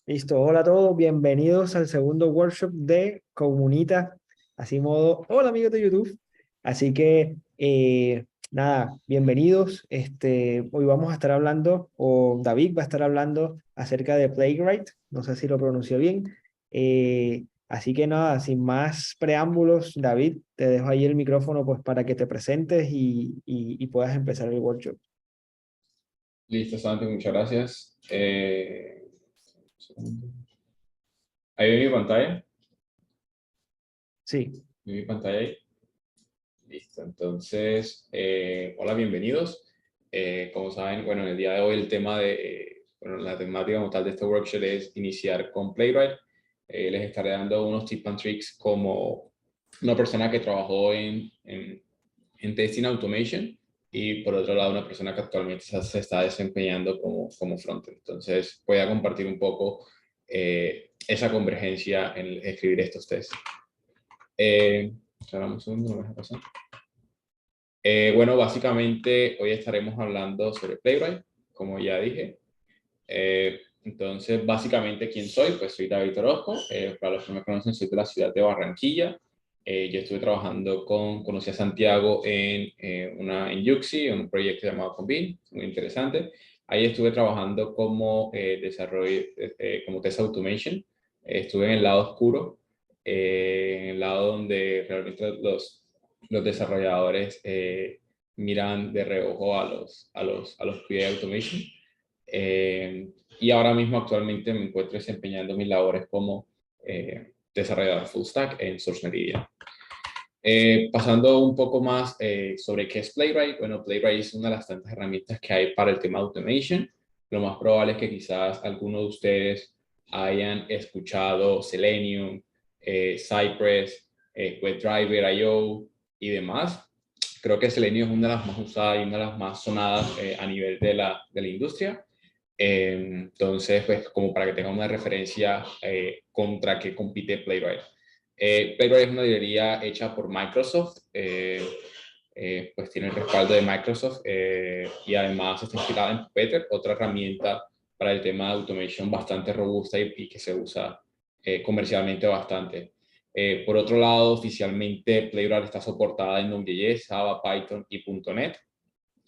Listo, hola a todos, bienvenidos al segundo workshop de Comunita, así modo, hola amigos de YouTube. Así que, nada, bienvenidos. Hoy vamos a estar hablando, o David va a estar hablando acerca de Playwright, no sé si lo pronunció bien. Así que nada, sin más preámbulos, David, te dejo ahí el micrófono pues para que te presentes y puedas empezar el workshop. Listo, Santi, muchas gracias. Un segundo. Ahí ve mi pantalla. Sí, ¿Ve mi pantalla ahí? Listo, entonces, hola, bienvenidos. Como saben, bueno, en el día de hoy el tema bueno, la temática como tal de este workshop es iniciar con Playwright. Les estaré dando unos tips and tricks como una persona que trabajó en Testing Automation y por otro lado una persona que actualmente se está desempeñando como frontend. Entonces voy a compartir un poco esa convergencia en escribir estos tests. Espera un segundo, no me deja pasar. Bueno, básicamente hoy estaremos hablando sobre Playwright, como ya dije. Entonces, básicamente, ¿quién soy? Pues soy David Orozco. Para los que me conocen, soy de la ciudad de Barranquilla. Yo estuve trabajando conocí a Santiago en Yuxi, en un proyecto llamado Convin, muy interesante. Ahí estuve trabajando como como test automation. Estuve en el lado oscuro, en el lado donde realmente los desarrolladores miran de reojo a los QA automation. Y ahora mismo actualmente me encuentro desempeñando mis labores como desarrollador full stack en Source Meridian. Pasando un poco más sobre qué es Playwright. Bueno, Playwright es una de las tantas herramientas que hay para el tema de automation. Lo más probable es que quizás algunos de ustedes hayan escuchado Selenium, Cypress, WebDriver, IO y demás. Creo que Selenium es una de las más usadas y una de las más sonadas a nivel de la industria. Entonces, pues como para que tengan una referencia contra qué compite Playwright. Playwright es una librería hecha por Microsoft, pues tiene el respaldo de Microsoft y además está inspirada en Puppet, otra herramienta para el tema de automation bastante robusta y que se usa comercialmente bastante. Por otro lado, oficialmente Playwright está soportada en Node.js, Java, Python y .NET.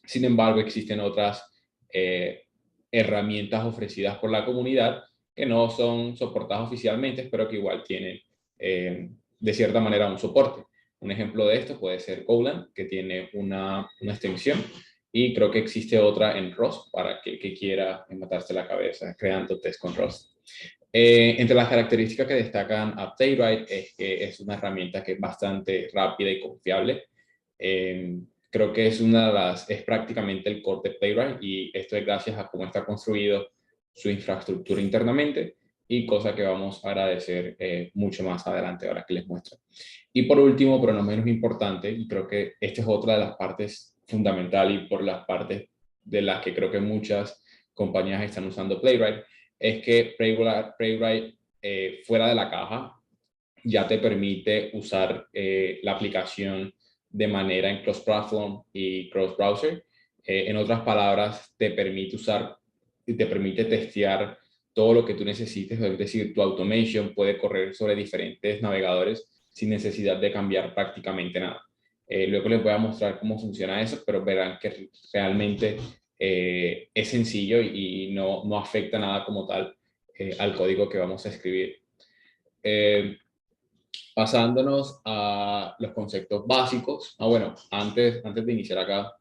Sin embargo, existen otras herramientas ofrecidas por la comunidad que no son soportadas oficialmente, pero que igual tienen de cierta manera un soporte. Un ejemplo de esto puede ser Golang, que tiene una extensión, y creo que existe otra en Rust para que quiera matarse la cabeza creando test con Rust. Entre las características que destacan a Playwright es que es una herramienta que es bastante rápida y confiable. Creo que es prácticamente el core de Playwright y esto es gracias a cómo está construido su infraestructura internamente y cosa que vamos a agradecer mucho más adelante ahora que les muestro. Y por último, pero no menos importante, y creo que esta es otra de las partes fundamentales y por las partes de las que creo que muchas compañías están usando Playwright, es que Playwright fuera de la caja ya te permite usar la aplicación de manera en cross-platform y cross-browser. En otras palabras, te permite usar y te permite testear todo lo que tú necesites, es decir, tu automation puede correr sobre diferentes navegadores sin necesidad de cambiar prácticamente nada. Luego les voy a mostrar cómo funciona eso, pero verán que realmente es sencillo y no afecta nada como tal al código que vamos a escribir. Eh, Pasándonos a los conceptos básicos. Bueno, antes de iniciar acá,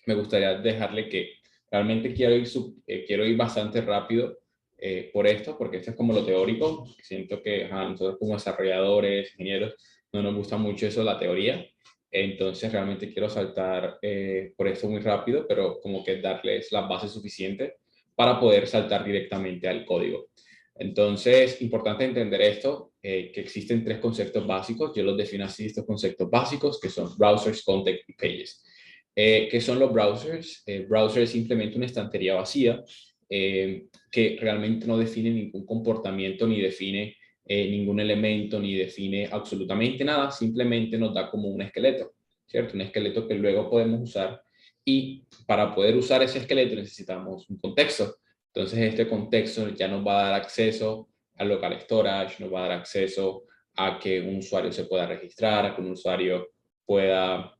me gustaría dejarle que realmente quiero ir bastante rápido por esto, porque esto es como lo teórico. Siento que nosotros como desarrolladores, ingenieros, no nos gusta mucho eso, la teoría. Entonces realmente quiero saltar por esto muy rápido, pero como que darles las bases suficientes para poder saltar directamente al código. Entonces, importante entender esto, que existen tres conceptos básicos. Yo los defino así, estos conceptos básicos, que son browsers, context y pages. ¿Qué son los browsers? Browser es simplemente una estantería vacía que realmente no define ningún comportamiento, ni define ningún elemento, ni define absolutamente nada, simplemente nos da como un esqueleto, ¿cierto? Un esqueleto que luego podemos usar y para poder usar ese esqueleto necesitamos un contexto. Entonces este contexto ya nos va a dar acceso al local storage, nos va a dar acceso a que un usuario se pueda registrar, a que un usuario pueda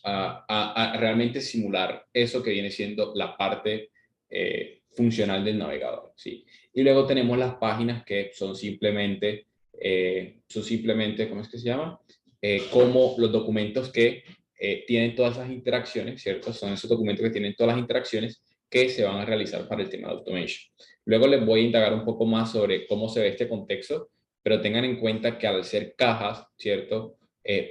a realmente simular eso que viene siendo la parte funcional del navegador, ¿sí? Y luego tenemos las páginas que son simplemente, ¿cómo es que se llama? Como los documentos que tienen todas esas interacciones, ¿cierto? Son esos documentos que tienen todas las interacciones que se van a realizar para el tema de automation. Luego les voy a indagar un poco más sobre cómo se ve este contexto, pero tengan en cuenta que al ser cajas, ¿cierto?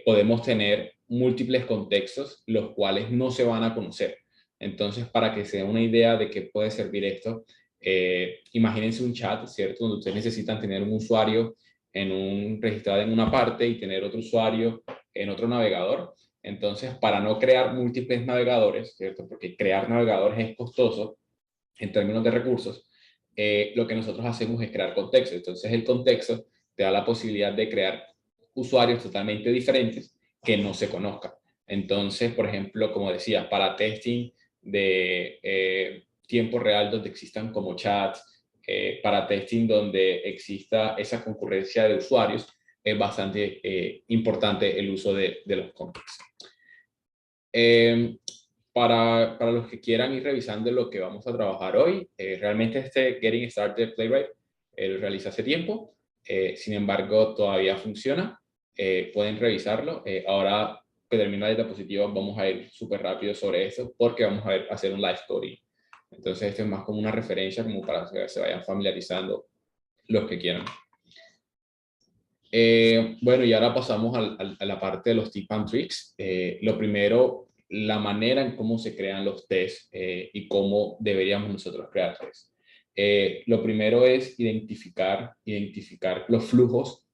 Podemos tener múltiples contextos, los cuales no se van a conocer. Entonces, para que se den una idea de qué puede servir esto, imagínense un chat, ¿cierto? Donde ustedes necesitan tener un usuario registrado en una parte y tener otro usuario en otro navegador. Entonces, para no crear múltiples navegadores, ¿cierto? Porque crear navegadores es costoso en términos de recursos, lo que nosotros hacemos es crear contexto. Entonces, el contexto te da la posibilidad de crear usuarios totalmente diferentes que no se conozcan. Entonces, por ejemplo, como decía, para testing de tiempo real donde existan como chats, para testing donde exista esa concurrencia de usuarios, es bastante importante el uso de los contextos. Para los que quieran ir revisando lo que vamos a trabajar hoy, realmente este Getting Started Playwright lo realicé hace tiempo, sin embargo todavía funciona, pueden revisarlo. Ahora que termina la diapositiva vamos a ir súper rápido sobre esto porque vamos a hacer un live coding. Entonces esto es más como una referencia como para que se vayan familiarizando los que quieran. Bueno, y ahora pasamos a la parte de los tips and tricks. Lo primero, la manera en cómo se crean los tests y cómo deberíamos nosotros crear tests. Lo primero es identificar los flujos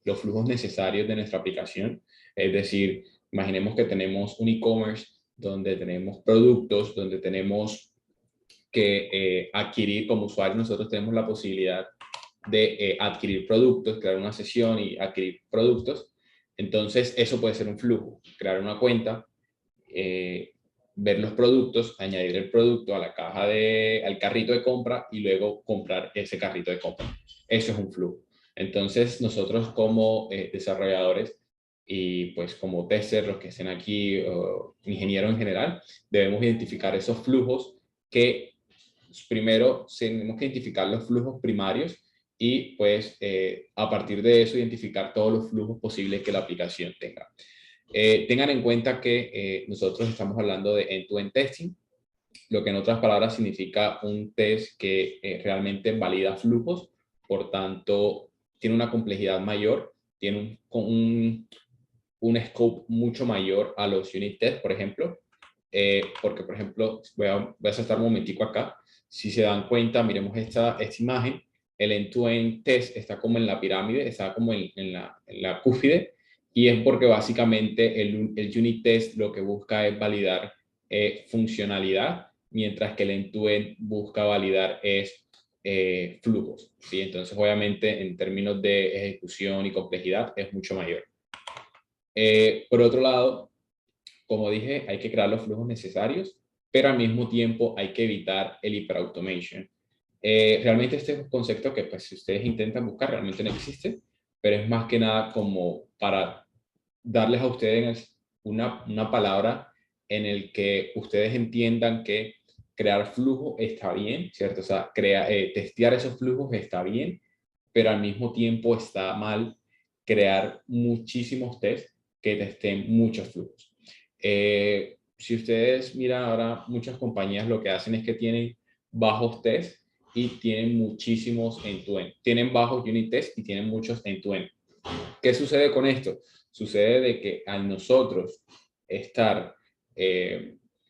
necesarios de nuestra aplicación. Es decir, imaginemos que tenemos un e-commerce donde tenemos productos, donde tenemos que adquirir como usuario, nosotros tenemos la posibilidad de adquirir productos, crear una sesión y adquirir productos. Entonces, eso puede ser un flujo, crear una cuenta, ver los productos, añadir el producto a la al carrito de compra y luego comprar ese carrito de compra. Eso es un flujo. Entonces, nosotros como desarrolladores y pues como testers, los que estén aquí, ingenieros en general, debemos identificar esos flujos que primero tenemos que identificar los flujos primarios y pues a partir de eso identificar todos los flujos posibles que la aplicación tenga. Tengan en cuenta que nosotros estamos hablando de end-to-end testing, lo que en otras palabras significa un test que realmente valida flujos, por tanto tiene una complejidad mayor, tiene un scope mucho mayor a los unit tests, por ejemplo, porque por ejemplo, voy a saltar un momentico acá, si se dan cuenta, miremos esta imagen, el end-to-end test está como en la pirámide, está como en la cúspide, y es porque básicamente el unit test lo que busca es validar funcionalidad, mientras que el end-to-end busca validar flujos, ¿sí? Entonces, obviamente, en términos de ejecución y complejidad, es mucho mayor. Por otro lado, como dije, hay que crear los flujos necesarios, pero al mismo tiempo hay que evitar el hyperautomation. Realmente este es un concepto que pues, si ustedes intentan buscar realmente no existe, pero es más que nada como para darles a ustedes una palabra en el que ustedes entiendan que crear flujo está bien, ¿cierto? O sea, testear esos flujos está bien, pero al mismo tiempo está mal crear muchísimos tests que testen muchos flujos. Si ustedes miran ahora, muchas compañías lo que hacen es que tienen bajos tests y tienen muchísimos end-to-end. Tienen bajos unit tests y tienen muchos end-to-end. ¿Qué sucede con esto? Sucede de que al nosotros estar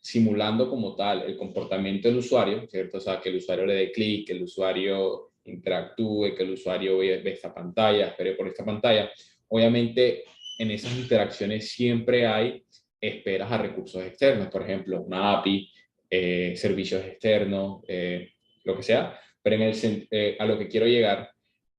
simulando como tal el comportamiento del usuario, ¿cierto? O sea, que el usuario le dé clic, que el usuario interactúe, que el usuario ve esta pantalla, espere por esta pantalla. Obviamente, en esas interacciones siempre hay esperas a recursos externos, por ejemplo, una API, servicios externos, lo que sea, pero a lo que quiero llegar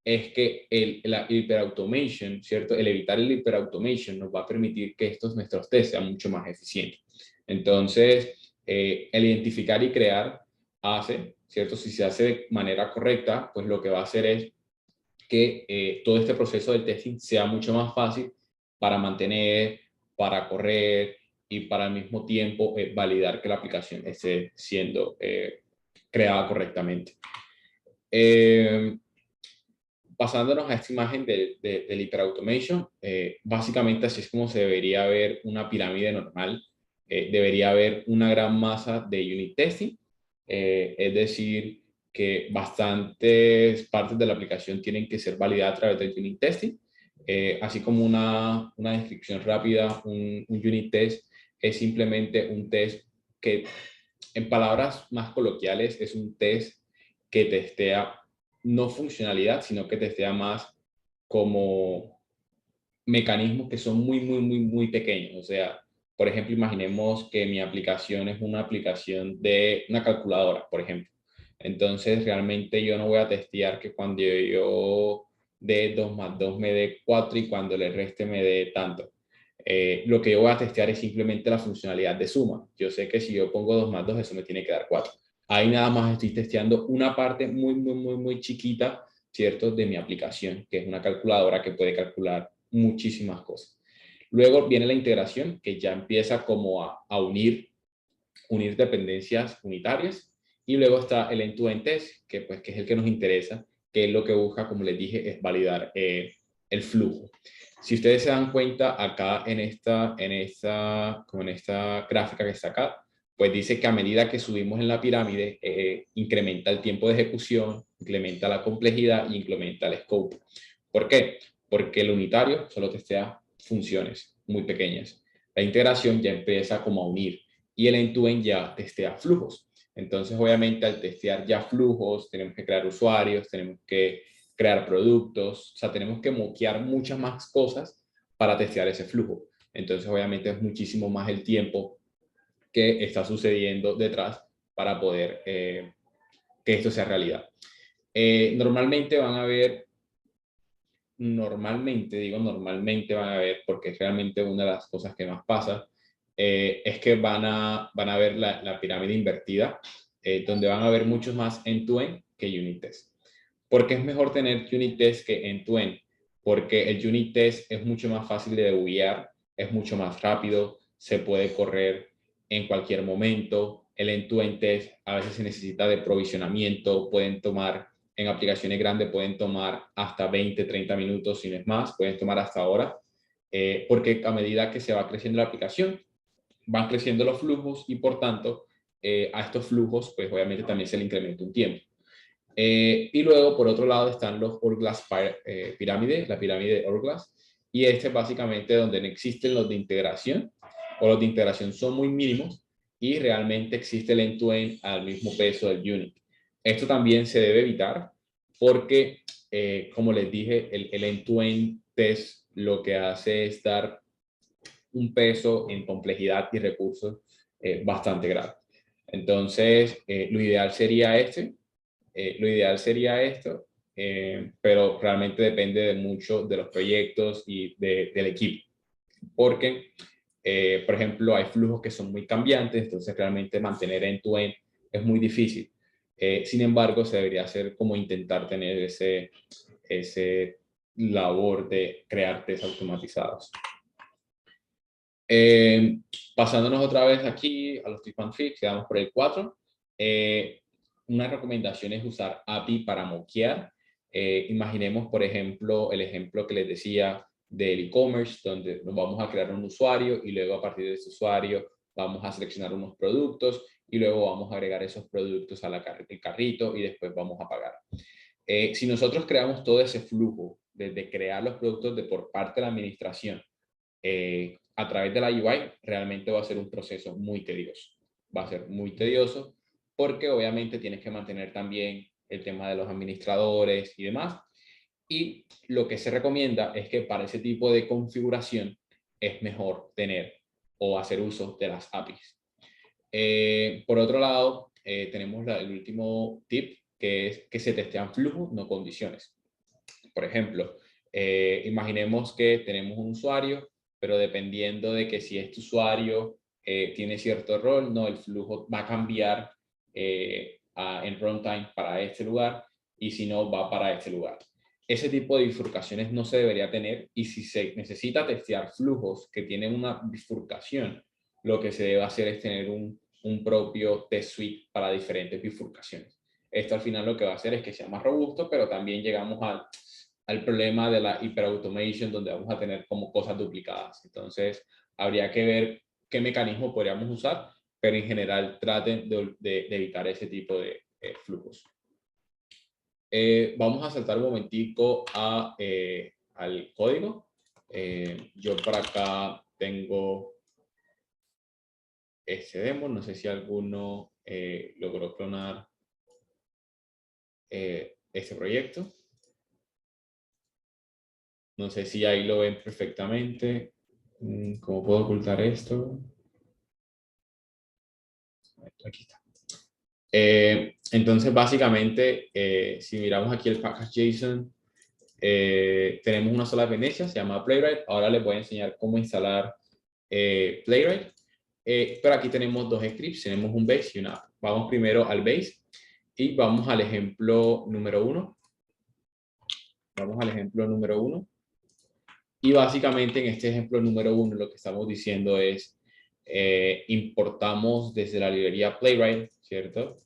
es que la hyperautomation, ¿cierto? El evitar el hyperautomation nos va a permitir que nuestros tests sean mucho más eficientes. Entonces, el identificar y crear hace, ¿cierto? Si se hace de manera correcta, pues lo que va a hacer es que todo este proceso del testing sea mucho más fácil para mantener, para correr y para al mismo tiempo validar que la aplicación esté siendo creada correctamente. Pasándonos a esta imagen del hiperautomation, básicamente así es como se debería ver una pirámide normal. Debería haber una gran masa de unit testing, es decir, que bastantes partes de la aplicación tienen que ser validadas a través del unit testing, así como una descripción rápida. Un unit test es simplemente un test que, en palabras más coloquiales, es un test que testea no funcionalidad, sino que testea más como mecanismos que son muy pequeños. O sea, por ejemplo, imaginemos que mi aplicación es una aplicación de una calculadora, por ejemplo. Entonces, realmente yo no voy a testear que cuando yo dé 2 más 2 me dé 4 y cuando le reste me dé tanto. Lo que yo voy a testear es simplemente la funcionalidad de suma. Yo sé que si yo pongo 2 más 2, eso me tiene que dar 4. Ahí nada más estoy testeando una parte muy chiquita, ¿cierto? De mi aplicación, que es una calculadora que puede calcular muchísimas cosas. Luego viene la integración, que ya empieza como a unir dependencias unitarias. Y luego está el end-to-end test, que, pues, que es el que nos interesa, que es lo que busca, como les dije, es validar el flujo. Si ustedes se dan cuenta acá en esta gráfica que está acá, pues dice que a medida que subimos en la pirámide, incrementa el tiempo de ejecución, incrementa la complejidad y incrementa el scope. ¿Por qué? Porque el unitario solo testea funciones muy pequeñas. La integración ya empieza como a unir y el end-to-end ya testea flujos. Entonces, obviamente, al testear ya flujos, tenemos que crear usuarios, tenemos que crear productos, o sea, tenemos que moquear muchas más cosas para testear ese flujo. Entonces, obviamente, es muchísimo más el tiempo que está sucediendo detrás para poder que esto sea realidad. Normalmente van a ver, normalmente van a ver, porque es realmente una de las cosas que más pasa, es que van a ver la pirámide invertida, donde van a ver muchos más end-to-end que unit test. ¿Por qué es mejor tener unit test que end-to-end? Porque el unit test es mucho más fácil de debuguear, es mucho más rápido, se puede correr en cualquier momento. El end-to-end test a veces se necesita de provisionamiento, pueden tomar, en aplicaciones grandes pueden tomar hasta 20, 30 minutos, si no es más, pueden tomar hasta horas, porque a medida que se va creciendo la aplicación, van creciendo los flujos y por tanto a estos flujos pues obviamente también se le incrementa un tiempo. Y luego por otro lado están los Hourglass pirámide, la pirámide de Hourglass, y este es básicamente donde no existen los de integración, o los de integración son muy mínimos y realmente existe el end-to-end al mismo peso del unit. Esto también se debe evitar porque, como les dije, el end-to-end test lo que hace es dar un peso en complejidad y recursos bastante grave. Entonces, lo ideal sería esto, pero realmente depende de mucho de los proyectos y del equipo. Porque, por ejemplo, hay flujos que son muy cambiantes, entonces realmente mantener end-to-end es muy difícil. Sin embargo, se debería hacer como intentar tener ese labor de crear test automatizados. Pasándonos otra vez aquí a los tips and tricks, quedamos por el 4. Una recomendación es usar API para moquear. Imaginemos, por ejemplo, el ejemplo que les decía del e-commerce, donde nos vamos a crear un usuario y luego a partir de ese usuario vamos a seleccionar unos productos y luego vamos a agregar esos productos al carrito y después vamos a pagar. Si nosotros creamos todo ese flujo desde crear los productos por parte de la administración, a través de la UI, realmente va a ser un proceso muy tedioso. Va a ser muy tedioso porque obviamente tienes que mantener también el tema de los administradores y demás. Y lo que se recomienda es que para ese tipo de configuración es mejor tener o hacer uso de las APIs. Por otro lado, tenemos el último tip, que es que se testean flujos, no condiciones. Por ejemplo, imaginemos que tenemos un usuario, pero dependiendo de que si este usuario tiene cierto rol, no, el flujo va a cambiar en runtime para este lugar, y si no, va para este lugar. Ese tipo de bifurcaciones no se debería tener, y si se necesita testear flujos que tienen una bifurcación, lo que se debe hacer es tener un propio test suite para diferentes bifurcaciones. Esto al final lo que va a hacer es que sea más robusto, pero también llegamos al problema de la hiperautomation, donde vamos a tener como cosas duplicadas. Entonces, habría que ver qué mecanismo podríamos usar, pero en general traten de evitar ese tipo de flujos. Vamos a saltar un momentico al código. Yo por acá tengo este demo, no sé si alguno logró clonar este proyecto. No sé si ahí lo ven perfectamente. ¿Cómo puedo ocultar esto? Aquí está. Entonces, básicamente, si miramos aquí el package.json, tenemos una sola dependencia, se llama Playwright. Ahora les voy a enseñar cómo instalar Playwright. Pero aquí tenemos dos scripts, tenemos un base y una app. Vamos primero al base y vamos al ejemplo número 1. Vamos al ejemplo número 1. Y básicamente en este ejemplo número 1 lo que estamos diciendo es importamos desde la librería Playwright, ¿cierto?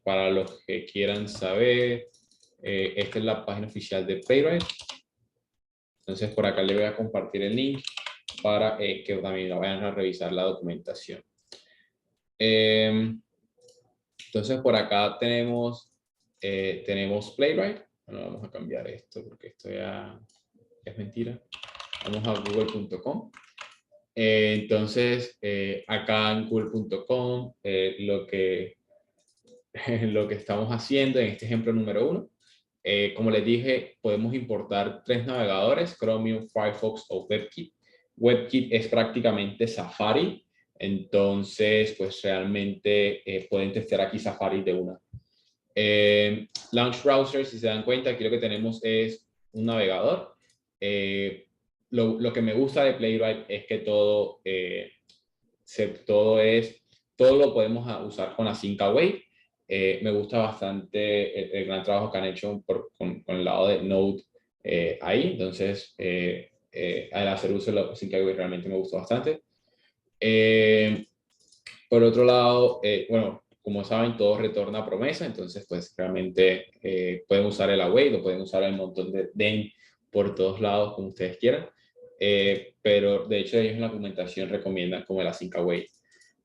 Para los que quieran saber, esta es la página oficial de Playwright. Entonces por acá le voy a compartir el link para que también vayan a revisar la documentación. Entonces por acá tenemos Playwright. Bueno, vamos a cambiar esto porque esto ya es mentira. Vamos a google.com. Entonces, acá en google.com, lo que estamos haciendo en este ejemplo número 1, como les dije, podemos importar 3 navegadores, Chromium, Firefox o WebKit. WebKit es prácticamente Safari, entonces, pues realmente pueden testear aquí Safari de una. Launch Browser, si se dan cuenta, aquí lo que tenemos es un navegador. Lo que me gusta de Playwright es que todo lo podemos usar con Async Await. Me gusta bastante el gran trabajo que han hecho con el lado de Node ahí. Entonces, al hacer uso de Async Await realmente me gustó bastante. Por otro lado, bueno, como saben, todo retorna a promesa, entonces pues realmente pueden usar el await, lo pueden usar el montón de den por todos lados como ustedes quieran, pero de hecho ellos en la documentación recomiendan como el async await.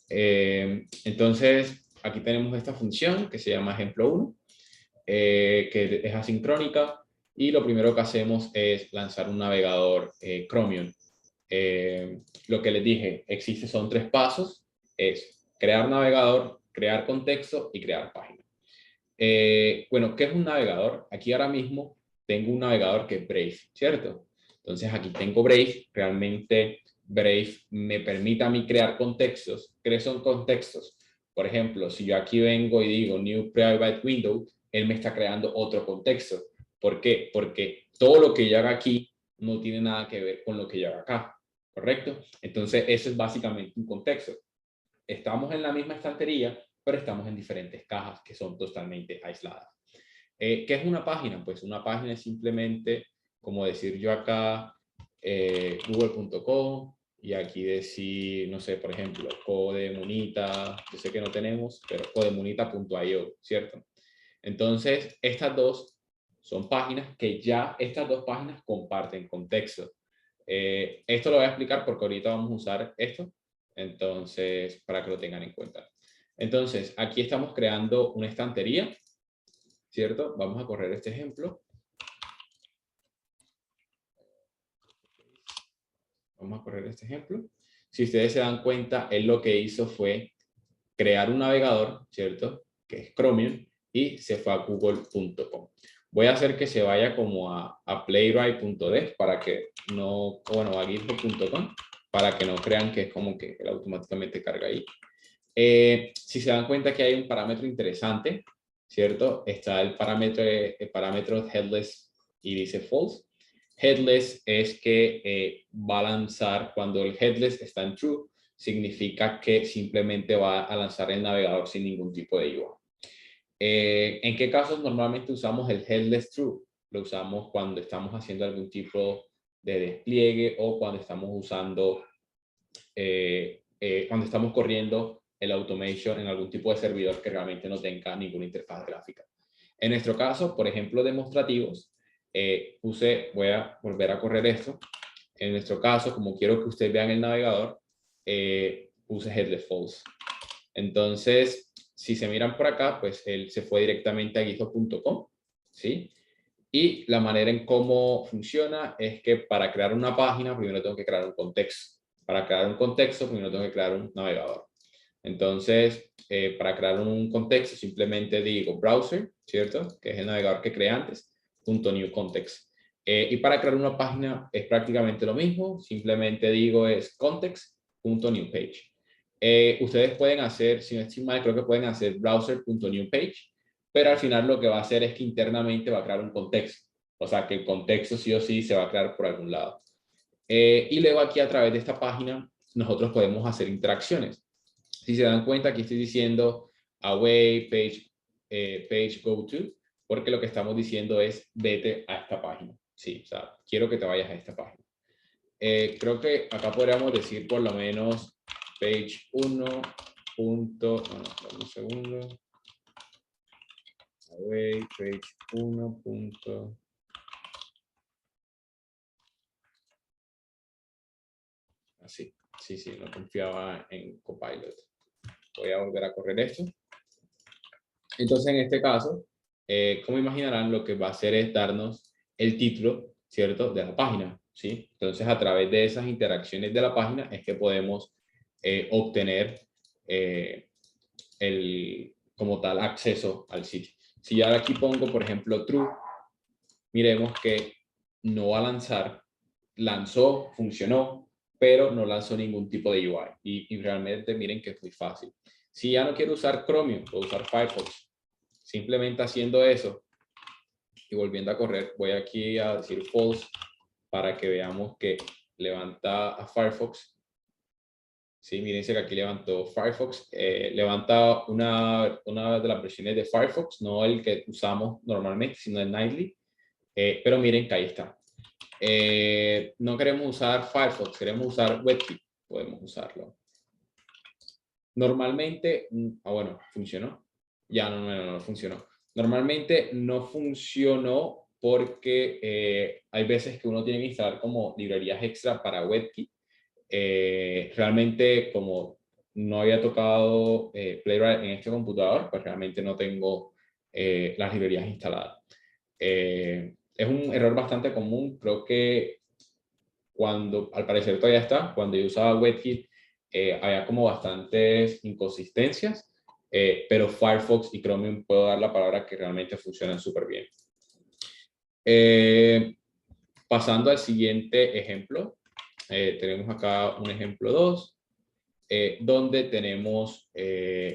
Entonces aquí tenemos esta función que se llama ejemplo 1, que es asincrónica, y lo primero que hacemos es lanzar un navegador Chromium. Lo que les dije, son 3 pasos, es crear navegador, crear contexto y crear página. Bueno, ¿qué es un navegador? Aquí ahora mismo tengo un navegador que es Brave, ¿cierto? Entonces aquí tengo Brave, realmente Brave me permite a mí crear contextos. ¿Qué son contextos? Por ejemplo, si yo aquí vengo y digo New Private Window, él me está creando otro contexto. ¿Por qué? Porque todo lo que yo haga aquí no tiene nada que ver con lo que yo haga acá, ¿correcto? Entonces, eso es básicamente un contexto. Estamos en la misma estantería, pero estamos en diferentes cajas que son totalmente aisladas. ¿Qué es una página? Pues una página es simplemente, como decir yo acá, google.com, y aquí decir, no sé, por ejemplo, codemunita, yo sé que no tenemos, pero codemunita.io, ¿cierto? Entonces, estas dos son páginas que ya estas dos páginas comparten contexto. Esto lo voy a explicar porque ahorita vamos a usar esto, entonces, para que lo tengan en cuenta. Entonces, aquí estamos creando una estantería, ¿cierto? Vamos a correr este ejemplo. Vamos a correr este ejemplo. Si ustedes se dan cuenta, él lo que hizo fue crear un navegador, ¿cierto? Que es Chromium, y se fue a google.com. Voy a hacer que se vaya como a playwright.dev para que no, bueno, a github.com, para que no crean que es como que él automáticamente carga ahí. Si se dan cuenta que hay un parámetro interesante, ¿cierto? Está el parámetro headless y dice false. Headless es que va a lanzar, cuando el headless está en true, significa que simplemente va a lanzar el navegador sin ningún tipo de UI. ¿En qué casos normalmente usamos el headless true? Lo usamos cuando estamos haciendo algún tipo de despliegue o cuando estamos usando, cuando estamos corriendo el automation en algún tipo de servidor que realmente no tenga ninguna interfaz gráfica. En nuestro caso, por ejemplo, demostrativos, voy a volver a correr esto. En nuestro caso, como quiero que ustedes vean el navegador, puse headless false. Entonces, si se miran por acá, pues él se fue directamente a github.com, ¿sí? Y la manera en cómo funciona es que para crear una página, primero tengo que crear un contexto. Para crear un contexto, primero tengo que crear un navegador. Entonces, para crear un contexto, simplemente digo browser, ¿cierto? Que es el navegador que creé antes, .new context. Y para crear una página es prácticamente lo mismo, simplemente digo es context.new page. Ustedes pueden hacer, si no estoy mal, creo que pueden hacer browser.new page, pero al final lo que va a hacer es que internamente va a crear un contexto. O sea, que el contexto sí o sí se va a crear por algún lado. Y luego aquí a través de esta página nosotros podemos hacer interacciones. Si se dan cuenta, aquí estoy diciendo away, page go to, porque lo que estamos diciendo es vete a esta página. Sí, o sea, quiero que te vayas a esta página. Creo que acá podríamos decir por lo menos page 1. Bueno, un segundo. Away, page 1. Así. Sí, no confiaba en Copilot. Voy a volver a correr esto. Entonces, en este caso, como imaginarán, lo que va a hacer es darnos el título, ¿cierto?, de la página, ¿sí? Entonces, a través de esas interacciones de la página es que podemos obtener como tal, acceso al sitio. Si yo ahora aquí pongo, por ejemplo, true, miremos que no va a lanzar, lanzó, funcionó, pero no lanzó ningún tipo de UI. Y realmente miren que es muy fácil. Si ya no quiero usar Chromium, puedo usar Firefox. Simplemente haciendo eso y volviendo a correr, voy aquí a decir false para que veamos que levanta a Firefox. Sí, mírense que aquí levantó Firefox. Levanta una de las versiones de Firefox, no el que usamos normalmente, sino el Nightly. Pero miren que ahí está. No queremos usar Firefox, queremos usar WebKit. Podemos usarlo. Normalmente, bueno, funcionó. Ya no funcionó. Normalmente no funcionó porque hay veces que uno tiene que instalar como librerías extra para WebKit. Realmente, como no había tocado Playwright en este computador, pues realmente no tengo las librerías instaladas. Es un error bastante común. Creo que al parecer todavía está, cuando yo usaba WebKit, había como bastantes inconsistencias, pero Firefox y Chromium puedo dar la palabra que realmente funcionan súper bien. Pasando al siguiente ejemplo, tenemos acá un ejemplo 2, donde tenemos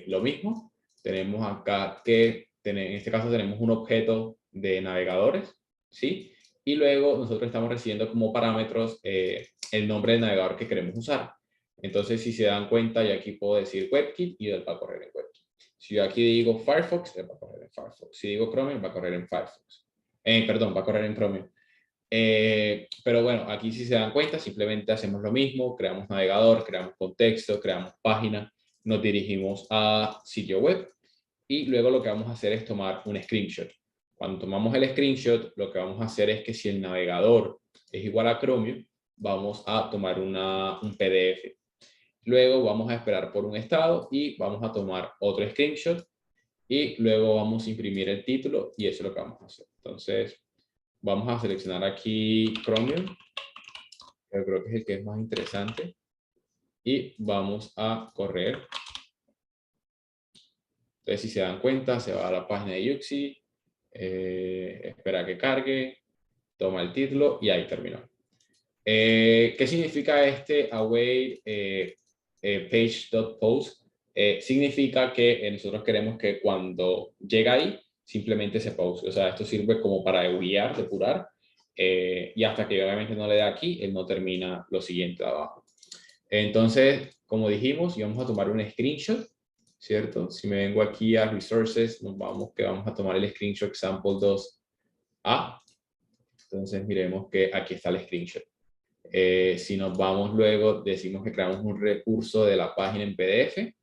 lo mismo. Tenemos acá que, en este caso tenemos un objeto de navegadores, ¿sí? Y luego nosotros estamos recibiendo como parámetros el nombre del navegador que queremos usar. Entonces, si se dan cuenta, yo aquí puedo decir WebKit y él va a correr en WebKit. Si yo aquí digo Firefox, él va a correr en Firefox. Si digo Chromium, va a correr en Firefox. Perdón, va a correr en Chromium. Pero bueno, aquí si se dan cuenta, simplemente hacemos lo mismo, creamos navegador, creamos contexto, creamos página, nos dirigimos a sitio web y luego lo que vamos a hacer es tomar un screenshot. Cuando tomamos el screenshot, lo que vamos a hacer es que si el navegador es igual a Chromium, vamos a tomar un PDF. Luego vamos a esperar por un estado y vamos a tomar otro screenshot y luego vamos a imprimir el título y eso es lo que vamos a hacer. Entonces, vamos a seleccionar aquí Chromium, que creo que es el que es más interesante. Y vamos a correr. Entonces, si se dan cuenta, se va a la página de Yuxi, espera que cargue, toma el título y ahí terminó. ¿Qué significa este await page.post? Significa que nosotros queremos que cuando llega ahí, simplemente se pause. O sea, esto sirve como para guiar, depurar, y hasta que obviamente no le dé aquí, él no termina lo siguiente de abajo. Entonces, como dijimos, íbamos a tomar un screenshot ¿cierto? Si me vengo aquí a Resources, nos vamos a tomar el screenshot Example 2A. Entonces miremos que aquí está el screenshot. Si nos vamos luego, decimos que creamos un recurso de la página en PDF.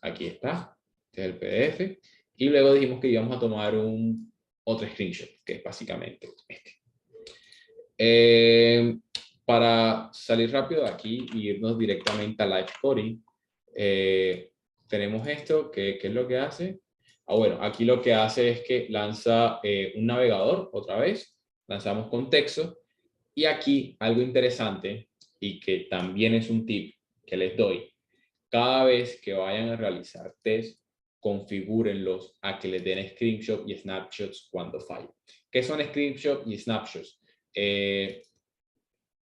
Aquí está, este es el PDF. Y luego dijimos que íbamos a tomar otro screenshot, que es básicamente este. Para salir rápido de aquí y irnos directamente a Live Coding, tenemos esto, ¿qué es lo que hace? Bueno, aquí lo que hace es que lanza un navegador, otra vez, lanzamos contexto, y aquí algo interesante, y que también es un tip que les doy, cada vez que vayan a realizar test, configúrenlos a que les den screenshot y snapshots cuando fallen. ¿Qué son screenshot y snapshots?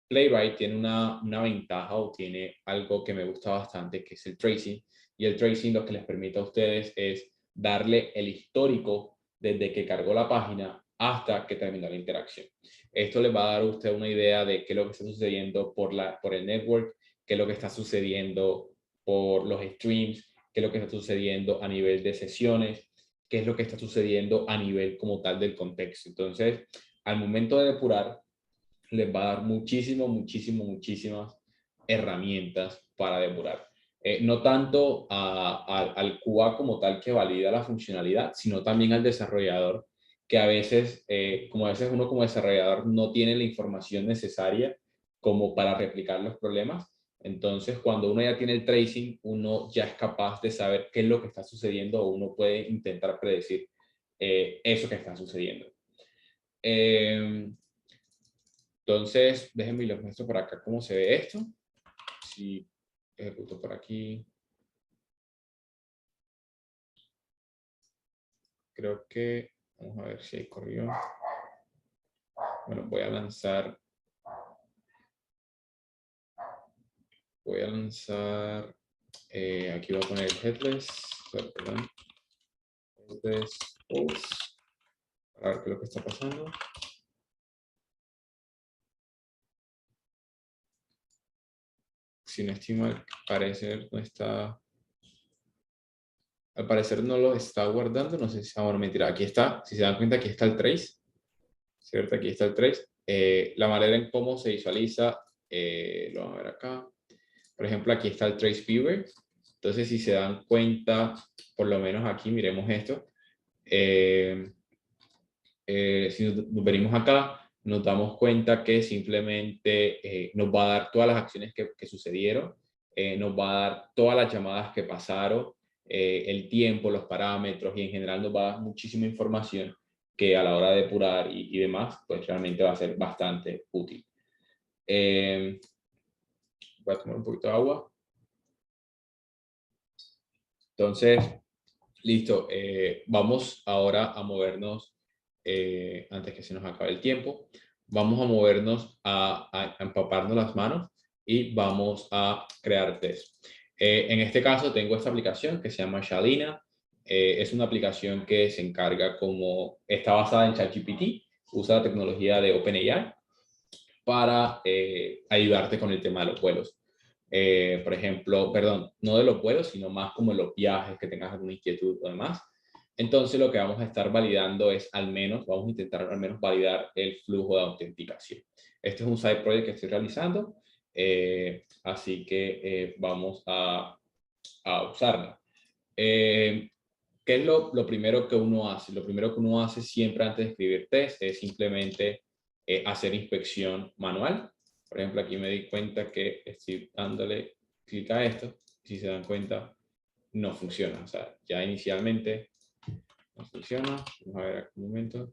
Playwright tiene una ventaja o tiene algo que me gusta bastante, que es el tracing. Y el tracing lo que les permite a ustedes es darle el histórico desde que cargó la página hasta que terminó la interacción. Esto les va a dar a usted una idea de qué es lo que está sucediendo por el network, qué es lo que está sucediendo por los streams, qué es lo que está sucediendo a nivel de sesiones, qué es lo que está sucediendo a nivel como tal del contexto. Entonces, al momento de depurar, les va a dar muchísimas herramientas para depurar. No tanto al QA como tal que valida la funcionalidad, sino también al desarrollador, que a veces, uno como desarrollador no tiene la información necesaria como para replicar los problemas. Entonces, cuando uno ya tiene el tracing, uno ya es capaz de saber qué es lo que está sucediendo o uno puede intentar predecir eso que está sucediendo. Entonces, déjenme y les muestro por acá cómo se ve esto. Si ejecuto por aquí. Creo que, vamos a ver si ahí corrió. Bueno, voy a lanzar, aquí voy a poner headless, perdón, headless post, para ver qué es lo que está pasando. Si no estoy mal, al parecer no lo está guardando, no sé si, bueno, mentira, aquí está, si se dan cuenta, aquí está el trace, ¿cierto? Aquí está el trace. La manera en cómo se visualiza, lo vamos a ver acá. Por ejemplo, aquí está el trace viewer. Entonces, si se dan cuenta, por lo menos aquí, miremos esto. Si nos venimos acá, nos damos cuenta que simplemente nos va a dar todas las acciones que sucedieron, nos va a dar todas las llamadas que pasaron, el tiempo, los parámetros, y en general nos va a dar muchísima información que a la hora de depurar y demás, pues realmente va a ser bastante útil. Voy a tomar un poquito de agua. Entonces, listo. Vamos ahora a movernos, antes que se nos acabe el tiempo, vamos a movernos a empaparnos las manos y vamos a crear test. En este caso tengo esta aplicación que se llama Shalina. Es una aplicación que se encarga está basada en ChatGPT, usa la tecnología de OpenAI para ayudarte con el tema de los vuelos. Por ejemplo, perdón, no de los vuelos, sino más como los viajes, que tengas alguna inquietud o demás. Entonces lo que vamos a estar validando es vamos a intentar al menos validar el flujo de autenticación. Este es un side project que estoy realizando, así que vamos a usarla. ¿Qué es lo primero que uno hace? Lo primero que uno hace siempre antes de escribir test es simplemente hacer inspección manual. Por ejemplo, aquí me di cuenta que estoy dándole clic a esto. Si se dan cuenta, no funciona. O sea, ya inicialmente no funciona. Vamos a ver aquí un momento.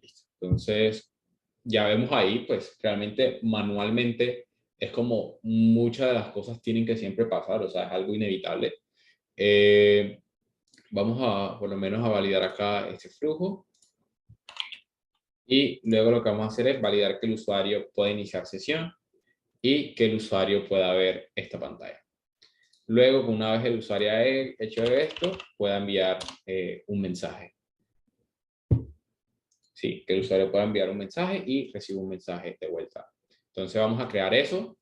Listo. Entonces, ya vemos ahí, pues realmente manualmente es como muchas de las cosas tienen que siempre pasar. O sea, es algo inevitable. Vamos a, por lo menos, a validar acá este flujo. Y luego lo que vamos a hacer es validar que el usuario pueda iniciar sesión y que el usuario pueda ver esta pantalla. Luego, una vez el usuario ha hecho esto, pueda enviar un mensaje. Sí, que el usuario pueda enviar un mensaje y reciba un mensaje de vuelta. Entonces vamos a crear eso.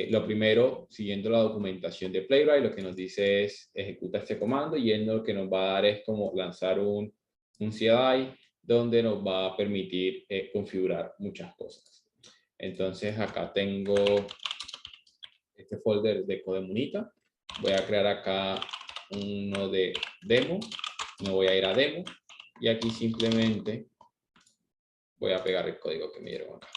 Lo primero, siguiendo la documentación de Playwright, lo que nos dice es ejecuta este comando y él lo que nos va a dar es como lanzar un CLI donde nos va a permitir configurar muchas cosas. Entonces acá tengo este folder de Codemunita. Voy a crear acá uno de demo. Me voy a ir a demo y aquí simplemente voy a pegar el código que me dieron acá.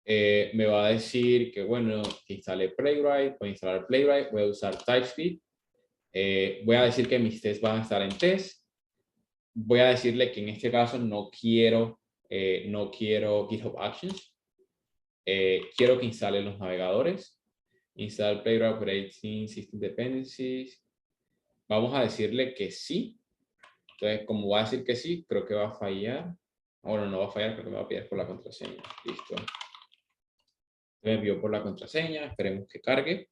Me va a decir que, bueno, instale Playwright, voy a instalar Playwright, voy a usar TypeScript. Voy a decir que mis tests van a estar en test. Voy a decirle que en este caso no quiero GitHub Actions. Quiero que instale los navegadores. Install Playwright Operating System Dependencies. Vamos a decirle que sí. Entonces, como va a decir que sí, creo que va a fallar. Bueno, no va a fallar, creo que me va a pedir por la contraseña. Listo. Me envió por la contraseña. Esperemos que cargue.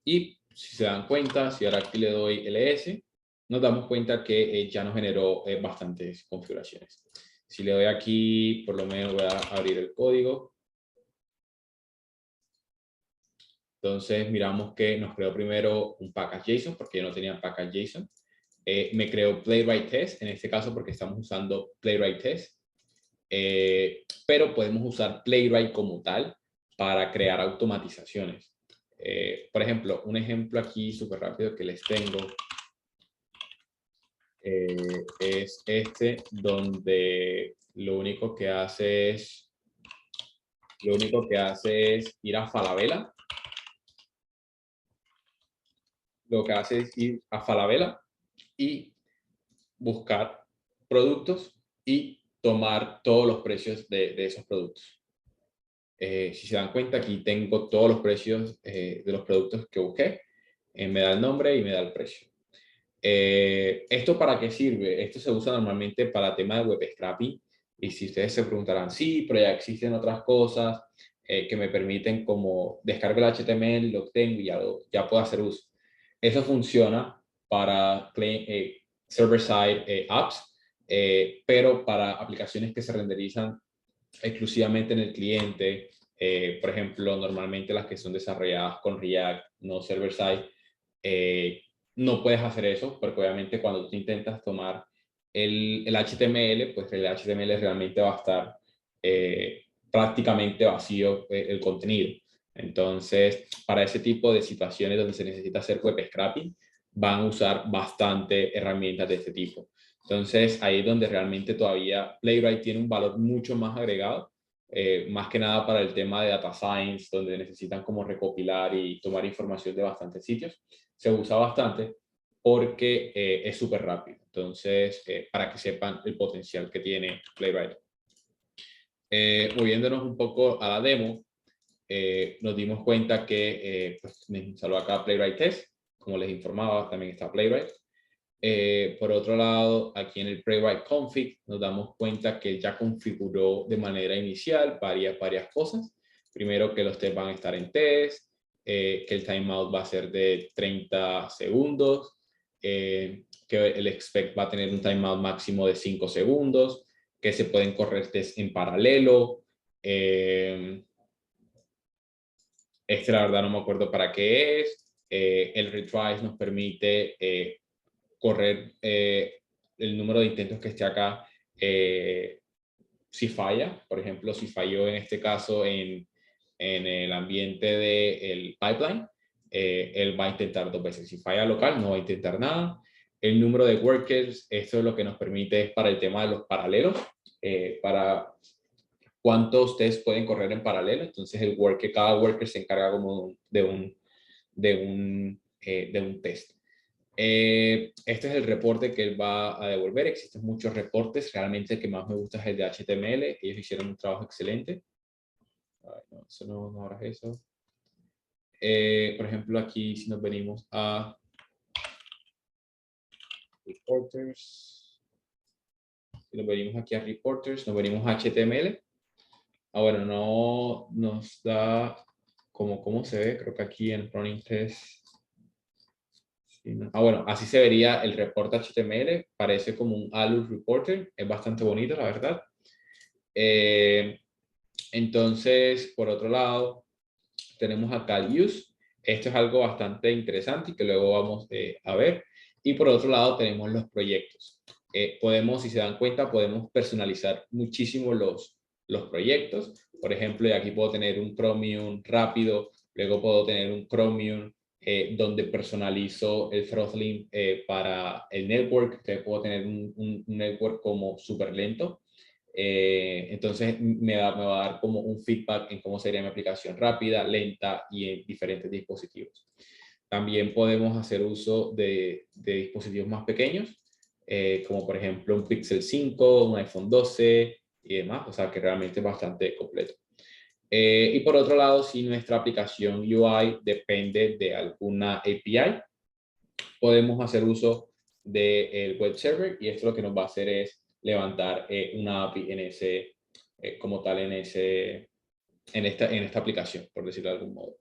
Y si se dan cuenta, si ahora aquí le doy ls, nos damos cuenta que ya nos generó bastantes configuraciones. Si le doy aquí, por lo menos voy a abrir el código. Entonces miramos que nos creó primero un package JSON, porque yo no tenía package JSON. Me creó Playwright Test, en este caso porque estamos usando Playwright Test. Pero podemos usar Playwright como tal para crear automatizaciones. Por ejemplo, un ejemplo aquí súper rápido que les tengo es este, donde lo único que hace es ir a Falabella. Lo que hace es ir a Falabella y buscar productos y tomar todos los precios de esos productos. Si se dan cuenta, aquí tengo todos los precios de los productos que busqué. Me da el nombre y me da el precio. ¿Esto para qué sirve? Esto se usa normalmente para tema de web scraping. Y si ustedes se preguntarán, sí, pero ya existen otras cosas que me permiten como descargar el HTML, lo tengo y ya puedo hacer uso. Eso funciona para server-side apps, pero para aplicaciones que se renderizan exclusivamente en el cliente, por ejemplo, normalmente las que son desarrolladas con React, no server-side, no puedes hacer eso, porque obviamente cuando tú intentas tomar el HTML, pues el HTML realmente va a estar prácticamente vacío el contenido. Entonces, para ese tipo de situaciones donde se necesita hacer web scraping, van a usar bastante herramientas de este tipo. Entonces, ahí es donde realmente todavía Playwright tiene un valor mucho más agregado, más que nada para el tema de data science, donde necesitan como recopilar y tomar información de bastantes sitios. Se usa bastante porque es súper rápido. Entonces, para que sepan el potencial que tiene Playwright. Moviéndonos un poco a la demo, nos dimos cuenta que pues, me instaló acá Playwright Test. Como les informaba, también está Playwright. Por otro lado, aquí en el Playwright Config nos damos cuenta que ya configuró de manera inicial varias cosas. Primero, que los tests van a estar en test, que el timeout va a ser de 30 segundos, que el expect va a tener un timeout máximo de 5 segundos, que se pueden correr tests en paralelo. La verdad no me acuerdo para qué es. El retries nos permite correr el número de intentos que esté acá si falla. Por ejemplo, si falló en este caso en el ambiente del pipeline, él va a intentar 2 veces. Si falla local, no va a intentar nada. El número de workers, esto es lo que nos permite para el tema de los paralelos, para cuántos tests pueden correr en paralelo. Entonces, cada worker se encarga como de un test. Este es el reporte que él va a devolver. Existen muchos reportes. Realmente el que más me gusta es el de HTML. Ellos hicieron un trabajo excelente. Ay, no, eso no ahora es eso. Por ejemplo, aquí si nos venimos a reporters, si nos venimos aquí a reporters, nos venimos a HTML. Bueno, no nos da ¿cómo se ve? Creo que aquí en running test. Sí, no. Bueno, así se vería el reporte HTML. Parece como un Alus Reporter. Es bastante bonito, la verdad. Entonces, por otro lado, tenemos acá el use. Esto es algo bastante interesante y que luego vamos a ver. Y por otro lado tenemos los proyectos. Podemos, si se dan cuenta, podemos personalizar muchísimo los proyectos. Por ejemplo, aquí puedo tener un Chromium rápido, luego puedo tener un Chromium donde personalizo el throttling para el network. Entonces puedo tener un network como súper lento. Entonces me va a dar como un feedback en cómo sería mi aplicación rápida, lenta y en diferentes dispositivos. También podemos hacer uso de dispositivos más pequeños, como por ejemplo un Pixel 5, un iPhone 12 y demás, o sea que realmente es bastante completo. Y por otro lado, si nuestra aplicación UI depende de alguna API, podemos hacer uso del web server y esto lo que nos va a hacer es levantar una API en ese, como tal en esta aplicación, por decirlo de algún modo.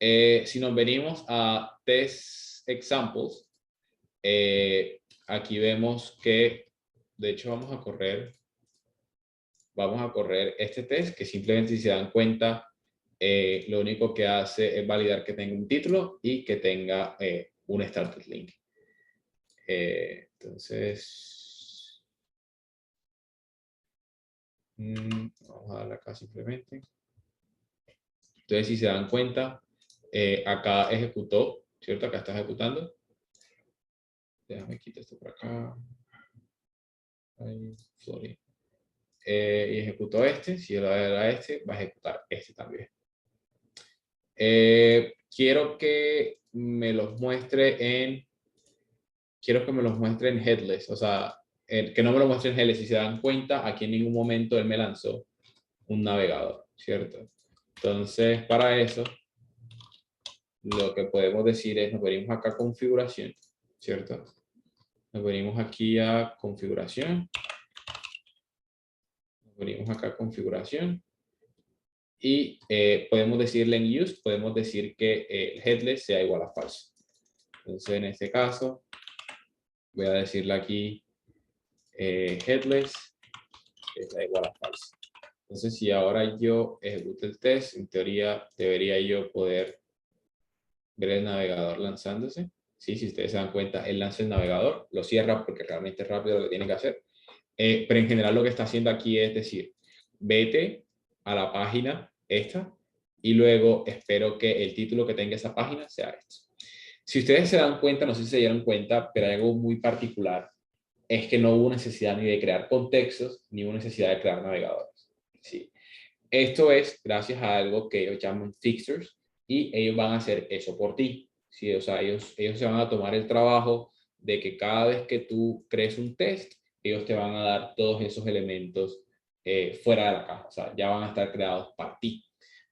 Si nos venimos a test examples, aquí vemos que, de hecho, vamos a correr este test, que simplemente si se dan cuenta, lo único que hace es validar que tenga un título y que tenga un started link. Entonces, vamos a darle acá simplemente. Entonces, si se dan cuenta, acá ejecutó, ¿cierto? Acá está ejecutando. Déjame quitar esto por acá. Ahí, sorry. Y ejecutó este. Si yo le doy a este, va a ejecutar este también. Quiero que me los muestre en headless, o sea, que no me lo muestre en headless. Si se dan cuenta, aquí en ningún momento él me lanzó un navegador, ¿cierto? Entonces, para eso, lo que podemos decir es, nos venimos acá a configuración, ¿cierto? Nos venimos aquí a configuración. Nos venimos acá a configuración. Y podemos decirle en use, podemos decir que el headless sea igual a falso. Entonces, en este caso, voy a decirle aquí headless es igual a falso. Entonces, si ahora yo ejecuto el test, en teoría debería yo poder ver el navegador lanzándose. Sí, si ustedes se dan cuenta, él lanza el navegador, lo cierra porque realmente es rápido lo que tiene que hacer. Pero en general lo que está haciendo aquí es decir, vete a la página esta y luego espero que el título que tenga esa página sea esto. Si ustedes se dan cuenta, no sé si se dieron cuenta, pero hay algo muy particular, es que no hubo necesidad ni de crear contextos, ni hubo necesidad de crear navegadores. ¿Sí? Esto es gracias a algo que ellos llaman fixtures y ellos van a hacer eso por ti. ¿Sí? O sea, ellos se van a tomar el trabajo de que cada vez que tú crees un test, ellos te van a dar todos esos elementos fuera de la caja. O sea, ya van a estar creados para ti.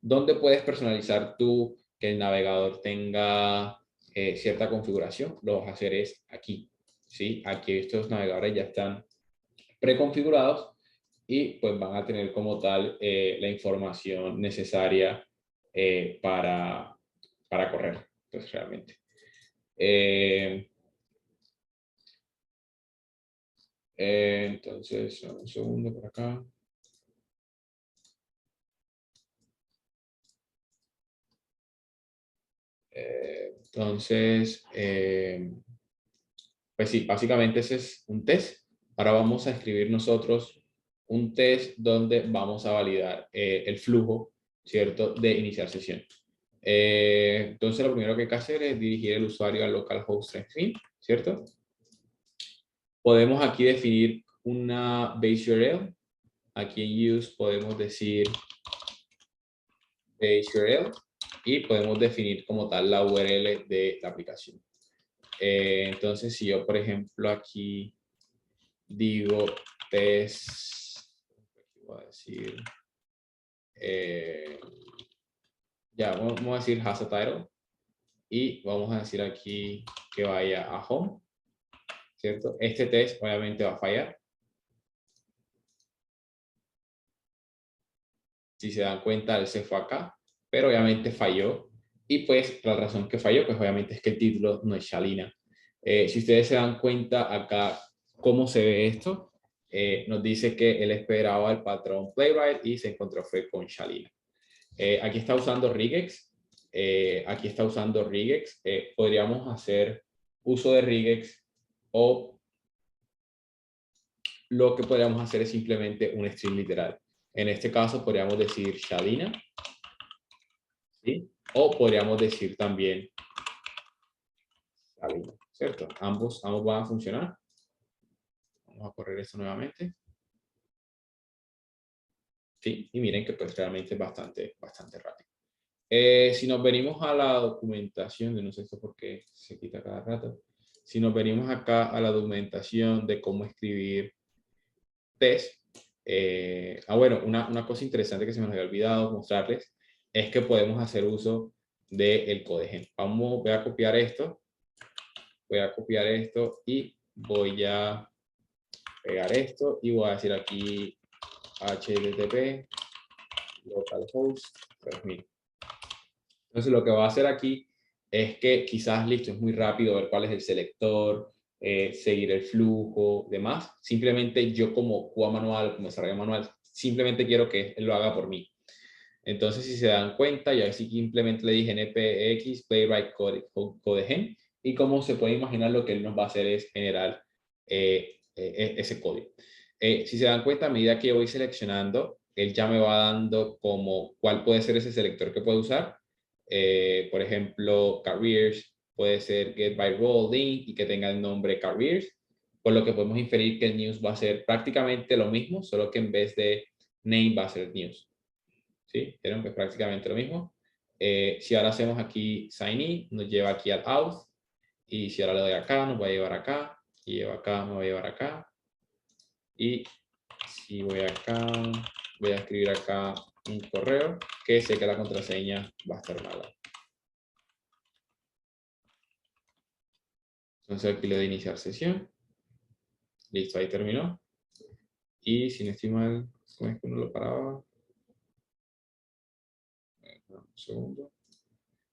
¿Dónde puedes personalizar tú que el navegador tenga cierta configuración? Lo vas a hacer es aquí. ¿Sí? Aquí estos navegadores ya están preconfigurados y pues van a tener como tal la información necesaria para correr, pues realmente. Entonces, un segundo por acá. Entonces, pues sí, básicamente ese es un test. Ahora vamos a escribir nosotros un test donde vamos a validar el flujo, ¿cierto?, de iniciar sesión. Entonces, lo primero que hay que hacer es dirigir el usuario al localhost stream, ¿cierto? Podemos aquí definir una base URL. Aquí en use podemos decir base URL y podemos definir como tal la URL de la aplicación. Entonces, si yo, por ejemplo, aquí digo test, voy a decir, ya, vamos a decir has a title y vamos a decir aquí que vaya a home, ¿cierto? Este test obviamente va a fallar. Si se dan cuenta, él se fue acá, pero obviamente falló. Y pues la razón que falló, pues obviamente es que el título no es Shalina. Si ustedes se dan cuenta acá cómo se ve esto, nos dice que él esperaba el patrón Playwright y se encontró fue con Shalina. Aquí está usando regex. Aquí está usando regex. Podríamos hacer uso de regex o lo que podríamos hacer es simplemente un string literal. En este caso podríamos decir Shalina, ¿sí? O podríamos decir también Shalina, ¿cierto? Ambos van a funcionar. Vamos a correr esto nuevamente. Sí, y miren que pues realmente es bastante rápido. Si nos venimos a la documentación, no sé esto por qué se quita cada rato. Si nos venimos acá a la documentación de cómo escribir test. Bueno, una cosa interesante que se me había olvidado mostrarles es que podemos hacer uso del codegen. Voy a copiar esto. Voy a copiar esto y voy a pegar esto y voy a decir aquí http localhost 3000. Entonces lo que va a hacer aquí es que quizás, listo, es muy rápido ver cuál es el selector, seguir el flujo, demás. Simplemente yo como QA manual, como desarrollo manual, simplemente quiero que él lo haga por mí. Entonces, si se dan cuenta, ya simplemente le dije npx playwright codegen y como se puede imaginar, lo que él nos va a hacer es generar ese código. Si se dan cuenta, a medida que yo voy seleccionando, él ya me va dando como cuál puede ser ese selector que puedo usar. Por ejemplo, careers, puede ser get by role link y que tenga el nombre careers, por lo que podemos inferir que el news va a ser prácticamente lo mismo, solo que en vez de name va a ser news. ¿Sí? Vieron que es prácticamente lo mismo. Si ahora hacemos aquí sign in, nos lleva aquí al auth, y si ahora le doy acá, nos va a llevar acá, y llevo acá, me va a llevar acá, y si voy acá, voy a escribir acá un correo, que sé que la contraseña va a estar mala. Entonces aquí le doy iniciar sesión. Listo, ahí terminó. Y si no estoy mal, ¿cómo es que uno lo paraba? Un segundo.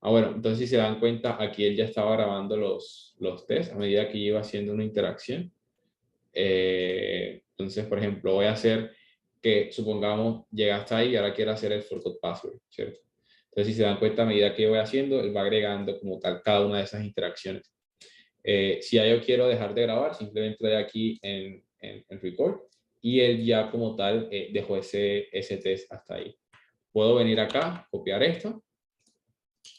Bueno, entonces si se dan cuenta, aquí él ya estaba grabando los tests a medida que iba haciendo una interacción. Entonces, por ejemplo, voy a hacer que, supongamos, llega hasta ahí y ahora quiero hacer el forgot password, ¿cierto? Entonces, si se dan cuenta, a medida que voy haciendo, él va agregando como tal cada una de esas interacciones. Si ya yo quiero dejar de grabar, simplemente le doy aquí en record y él ya como tal dejó ese test hasta ahí. Puedo venir acá, copiar esto,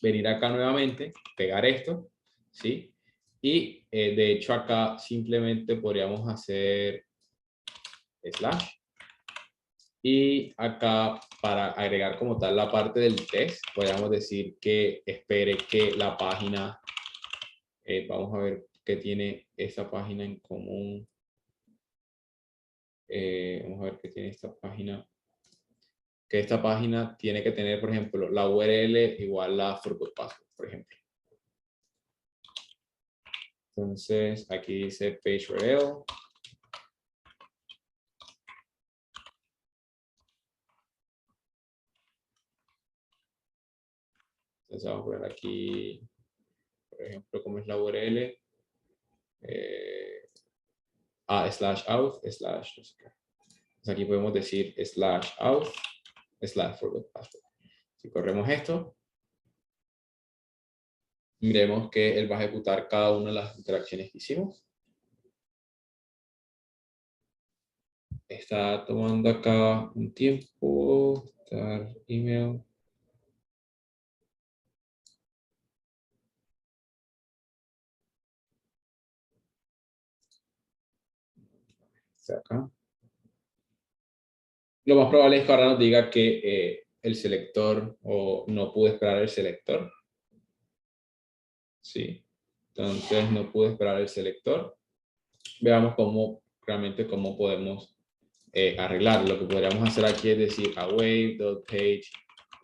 venir acá nuevamente, pegar esto, ¿sí? Y de hecho acá simplemente podríamos hacer slash. Y acá para agregar como tal la parte del test, podríamos decir que espere que la página, vamos a ver qué tiene esa página en común. Vamos a ver qué tiene esta página. Que esta página tiene que tener, por ejemplo, la URL igual a forgot password, por ejemplo. Entonces, aquí dice page URL. Entonces, vamos a poner aquí, por ejemplo, cómo es la URL. Slash out, slash, no sé qué. Entonces, aquí podemos decir slash out, slash forgot password. Si corremos esto, miremos que él va a ejecutar cada una de las interacciones que hicimos. Está tomando acá un tiempo. Start email. Está acá. Lo más probable es que ahora nos diga que el selector o no pude esperar el selector. Sí. Entonces no pude esperar el selector. Veamos realmente cómo podemos arreglar. Lo que podríamos hacer aquí es decir await.page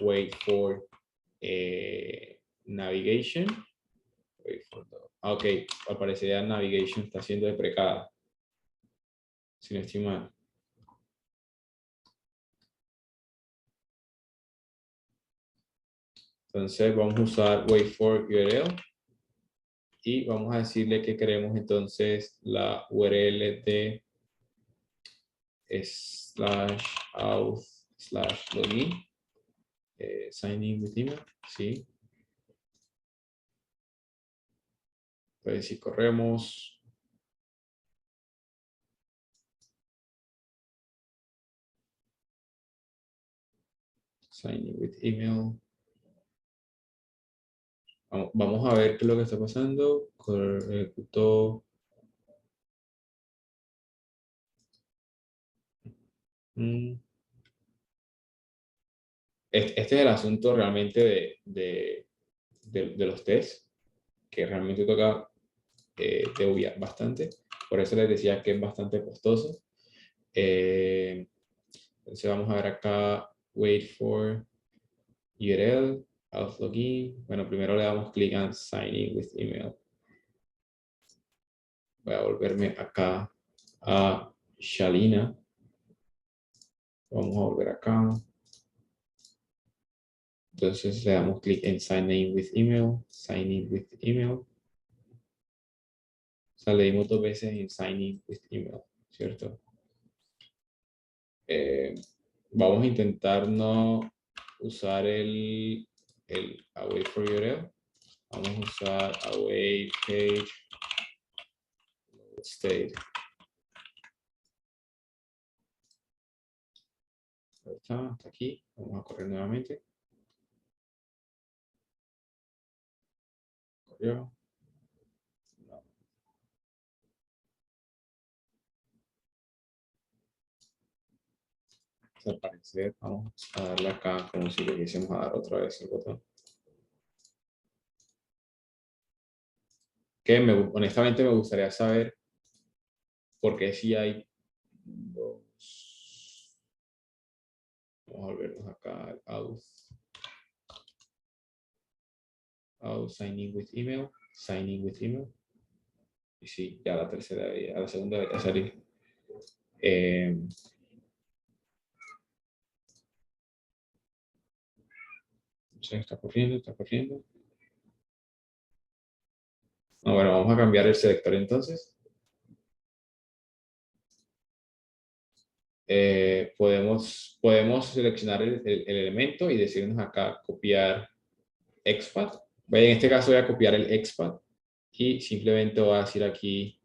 wait for navigation. Ok, al parecer ya navigation está siendo deprecada. Si no estoy mal. Entonces vamos a usar wait for URL y vamos a decirle que queremos entonces la URL de /auth/login, sign in with email, sí. Pues si corremos, sign in with email. Vamos a ver qué es lo que está pasando. Ejecutó. Este es el asunto realmente de los tests, que realmente toca debuguear bastante. Por eso les decía que es bastante costoso. Entonces vamos a ver acá, wait for URL, auth login. Bueno, primero le damos clic en sign in with email. Voy a volverme acá a Shalina. Vamos a volver acá. Entonces le damos clic en sign in with email, sign in with email. O sea, le dimos 2 veces en sign in with email, ¿cierto? Vamos a intentar no usar el await for URL. Vamos a usar await page state. Está aquí. Vamos a correr nuevamente. Corrió. No. Al parecer, vamos a darle acá como si le quisiéramos a dar otra vez el botón. Que honestamente me gustaría saber por qué si hay dos. Vamos a volvernos acá al auth sign in with email, sign in with email. Y sí, ya la tercera, a la segunda debería salir. Está corriendo, está corriendo. No, bueno, vamos a cambiar el selector entonces. Podemos seleccionar el elemento y decirnos acá copiar expat. En este caso voy a copiar el expat y simplemente voy a decir aquí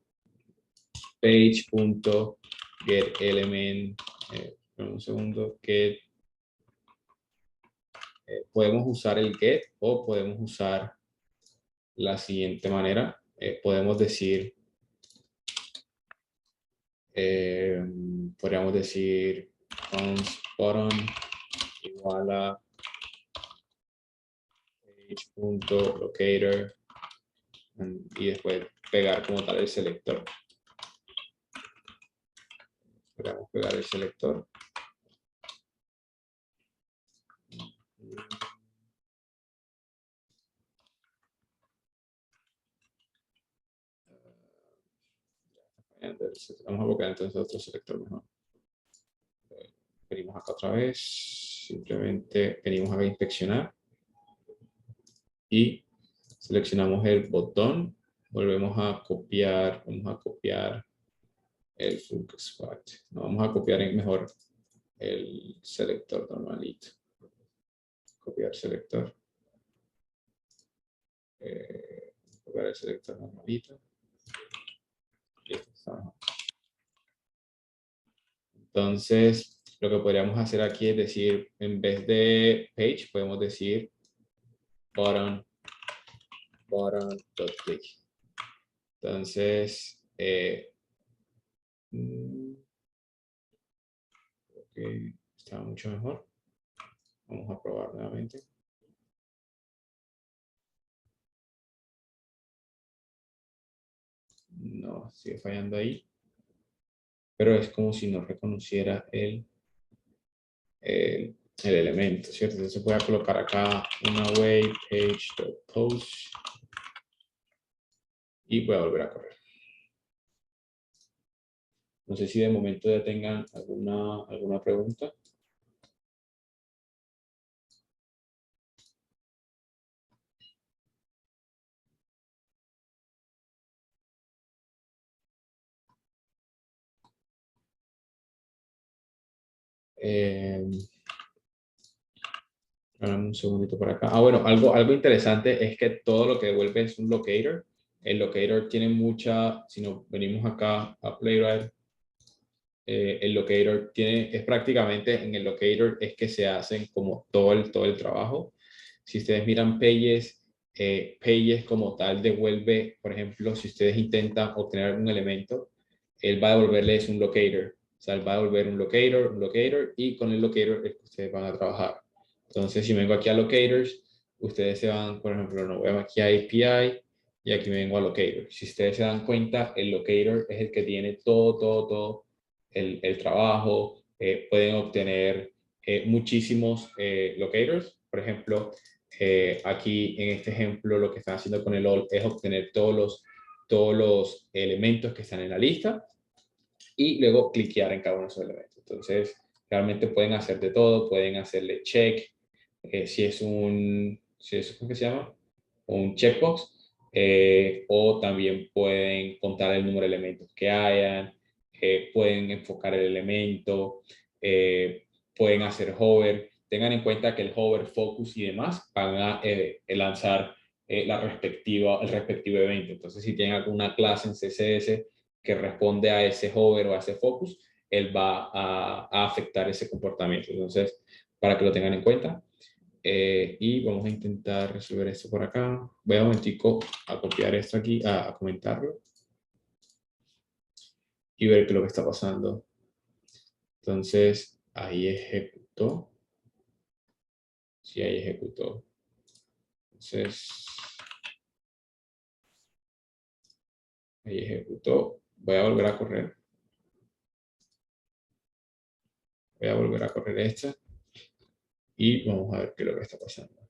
page.getElement. Un segundo, get. Podemos usar el get o podemos usar la siguiente manera. Podemos decir, podríamos decir const button igual a page.locator y después pegar como tal el selector. Podríamos pegar el selector. Vamos a buscar entonces otro selector mejor. Venimos acá otra vez, simplemente venimos acá a inspeccionar y seleccionamos el botón, volvemos a copiar, vamos a copiar el full spot, no, vamos a copiar mejor el selector normalito, copiar selector, copiar el selector normalito. Entonces, lo que podríamos hacer aquí es decir, en vez de page, podemos decir button.click. Entonces, creo que está mucho mejor. Vamos a probar nuevamente. No, sigue fallando ahí. Pero es como si no reconociera el elemento, ¿cierto? Entonces voy a colocar acá una await page.post y voy a volver a correr. No sé si de momento ya tengan alguna pregunta. Un segundito por acá. Bueno, algo interesante es que todo lo que devuelve es un locator. El locator tiene mucha, si nos venimos acá a Playwright, el locator es prácticamente, en el locator es que se hacen como todo el trabajo. Si ustedes miran Pages, Pages como tal devuelve, por ejemplo, si ustedes intentan obtener algún elemento, él va a devolverles un locator. O sea, él va a devolver un locator, y con el locator es que ustedes van a trabajar. Entonces, si vengo aquí a locators, ustedes se van, por ejemplo, no voy aquí a API y aquí me vengo a locator. Si ustedes se dan cuenta, el locator es el que tiene todo el trabajo. Pueden obtener muchísimos locators. Por ejemplo, aquí en este ejemplo lo que están haciendo con el all es obtener todos los elementos que están en la lista y luego cliquear en cada uno de esos elementos. Entonces, realmente pueden hacer de todo, pueden hacerle check, si es ¿cómo que se llama? Un checkbox, o también pueden contar el número de elementos que hayan, pueden enfocar el elemento, pueden hacer hover. Tengan en cuenta que el hover, focus y demás van a lanzar el respectivo evento. Entonces, si tienen alguna clase en CSS que responde a ese hover o a ese focus, él va a afectar ese comportamiento. Entonces, para que lo tengan en cuenta. Y vamos a intentar resolver esto por acá. Voy a un momentico a copiar esto aquí, a comentarlo y ver qué es lo que está pasando. Entonces, ahí ejecutó. Sí, ahí ejecutó. Entonces, ahí ejecutó. Voy a volver a correr. Voy a volver a correr esta. Y vamos a ver qué es lo que está pasando.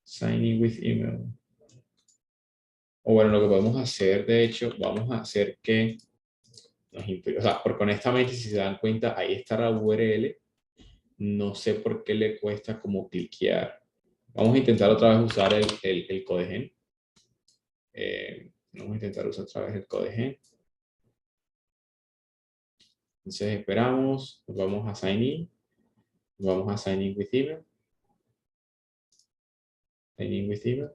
Sign in with email. O bueno, lo que podemos hacer, de hecho, vamos a hacer que o sea, porque honestamente, si se dan cuenta, ahí está la URL. No sé por qué le cuesta como cliquear. Vamos a intentar otra vez usar el codegen. Vamos a intentar usar otra vez el codegen. Entonces esperamos, nos vamos a sign in. Nos vamos a sign in with email. Sign in with email.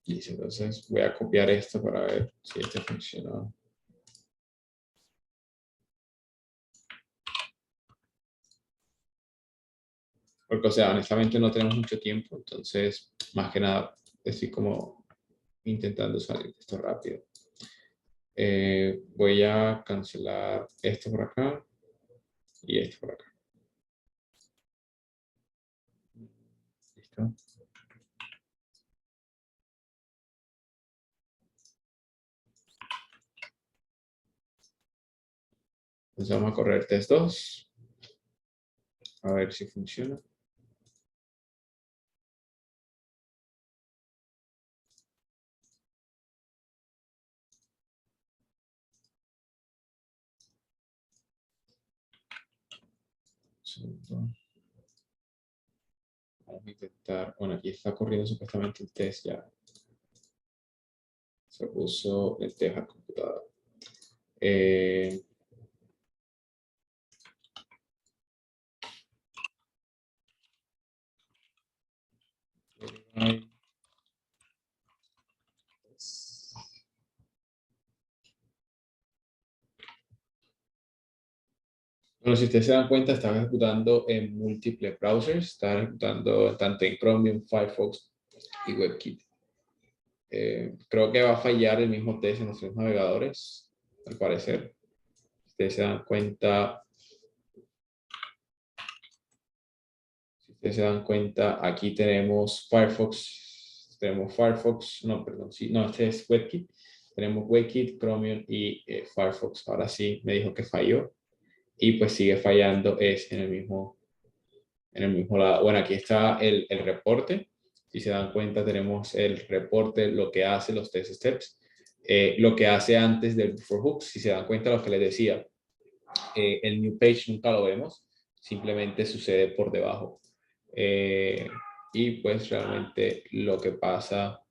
Listo, entonces voy a copiar esto para ver si este funciona. Porque, o sea, honestamente no tenemos mucho tiempo, entonces, más que nada, estoy como intentando salir de esto rápido. Voy a cancelar esto por acá y esto por acá. Listo. Entonces vamos a correr test 2. A ver si funciona. Vamos a intentar. Bueno, aquí está corriendo supuestamente el test ya. Se puso el test al computador. Bueno, si ustedes se dan cuenta, estaba ejecutando en múltiples browsers. Estaba ejecutando tanto en Chromium, Firefox y WebKit. Creo que va a fallar el mismo test en los tres navegadores, al parecer. Ustedes se dan cuenta, aquí tenemos Firefox, no, perdón, sí, no, este es WebKit. Tenemos WebKit, Chromium y Firefox. Ahora sí me dijo que falló y pues sigue fallando, es en el mismo lado. Bueno, aquí está el reporte. Si se dan cuenta, tenemos el reporte, lo que hace, los test steps, lo que hace antes del before hooks. Si se dan cuenta, lo que les decía, el new page nunca lo vemos, simplemente sucede por debajo. Y pues realmente lo que pasa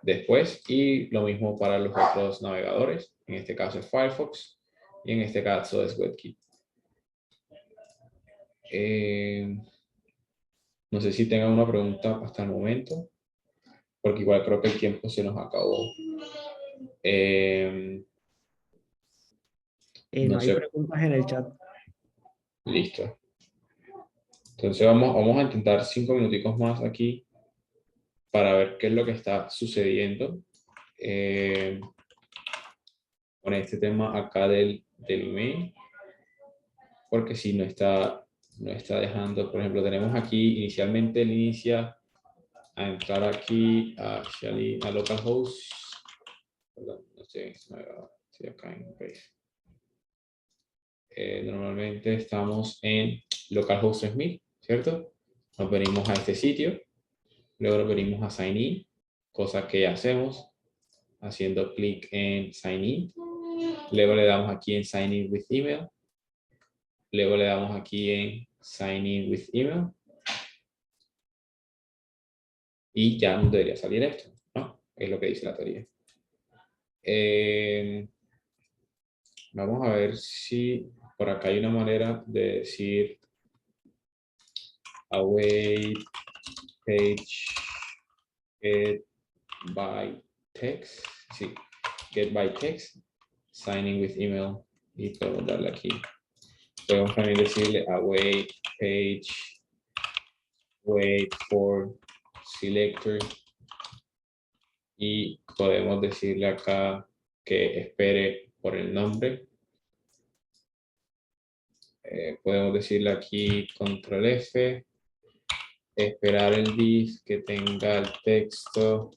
después, y lo mismo para los otros navegadores, en este caso es Firefox y en este caso es WebKit. No sé si tengan una pregunta hasta el momento, porque igual creo que el tiempo se nos acabó. No No hay sé, preguntas en el chat. listo. Entonces vamos a intentar 5 minuticos más aquí para ver qué es lo que está sucediendo con este tema acá del email, porque si no está dejando, por ejemplo, tenemos aquí inicialmente él inicia a entrar aquí a localhost, perdón, no estoy acá en base. Normalmente estamos en localhost 3000, ¿cierto? Nos venimos a este sitio, luego nos venimos a sign in, cosa que hacemos haciendo clic en sign in, luego le damos aquí en sign in with email, luego le damos aquí en sign in with email y ya nos debería salir esto, ¿no? Es lo que dice la teoría. Vamos a ver si por acá hay una manera de decir await page get by text. Sí, get by text, signing with email y podemos darle aquí. Podemos también decirle await page, wait for selector y podemos decirle acá que espere por el nombre. Podemos decirle aquí control F, esperar el div que tenga el texto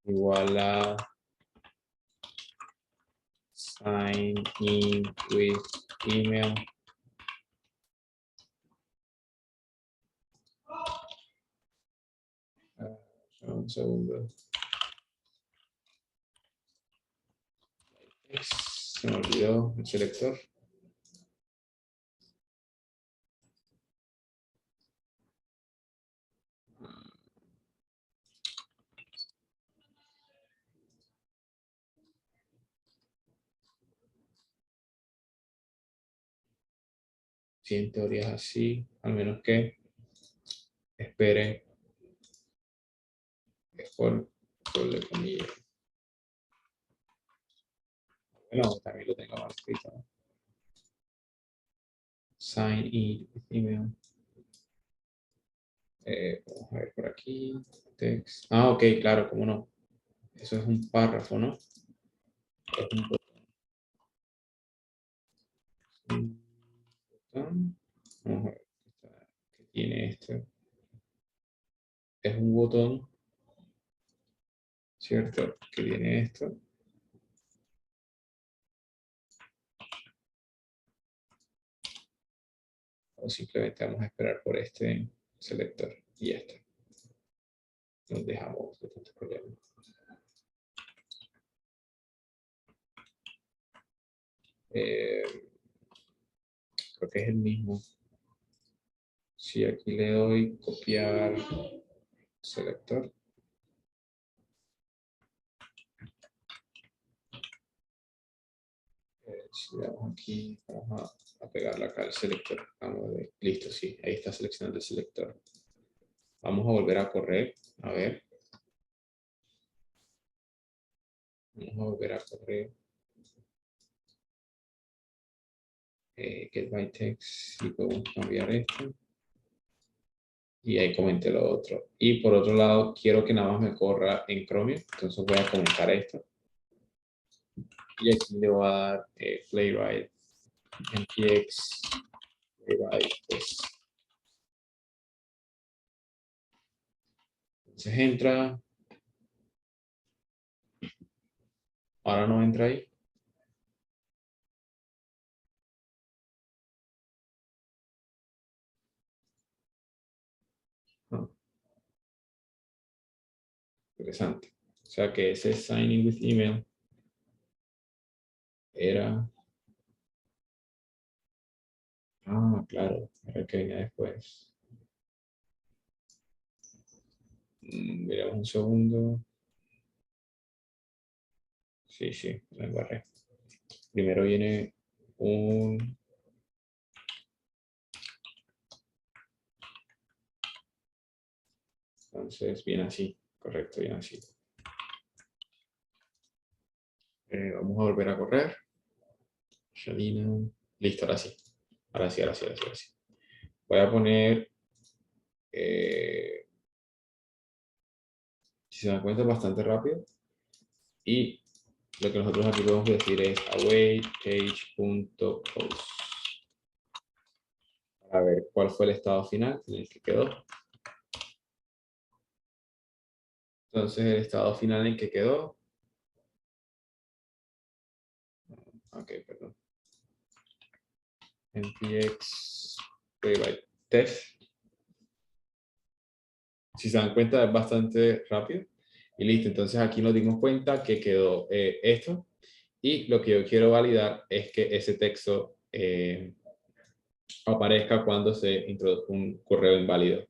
igual a sign in with email. Un segundo. Se me olvidó el selector. Si en teoría es así, al menos que espere por la comilla. Bueno, también lo tengo mal escrito, ¿no? Sign in with email. Vamos a ver por aquí. Text. Ah, ok, claro, cómo no. Eso es un párrafo, ¿no? Es un botón. Vamos a ver qué tiene esto. Es un botón, ¿cierto? Que tiene esto. O simplemente vamos a esperar por este selector y ya está. Nos dejamos de tanto problema. Creo que es el mismo. Si aquí le doy copiar selector. Si le damos aquí, vamos a pegarle acá el selector. Vamos a ver. Listo, sí, ahí está seleccionando el selector. Vamos a volver a correr, a ver. Vamos a volver a correr. Get by text y podemos cambiar esto. Y ahí comenté lo otro. Y por otro lado, quiero que nada más me corra en Chromium. Entonces voy a comentar esto. Y aquí le voy a dar playwright npx playwright pues. Entonces entra. Ahora no entra ahí. No. Interesante. O sea que ese sign in with email era... Ah, claro, era el que venía después. Miramos un segundo. Sí, sí, la embarré. Primero viene un... Entonces viene así, correcto, viene así. Vamos a volver a correr. Shalina. Listo, ahora sí. Ahora sí, ahora sí, ahora sí, ahora sí. Voy a poner... si se dan cuenta, bastante rápido. Y lo que nosotros aquí podemos decir es await page.post. Para ver cuál fue el estado final en el que quedó. Entonces, el estado final en que quedó. Ok, perdón. npx playwright test. Si se dan cuenta, es bastante rápido. Y listo, entonces aquí nos dimos cuenta que quedó esto. Y lo que yo quiero validar es que ese texto aparezca cuando se introduzca un correo inválido.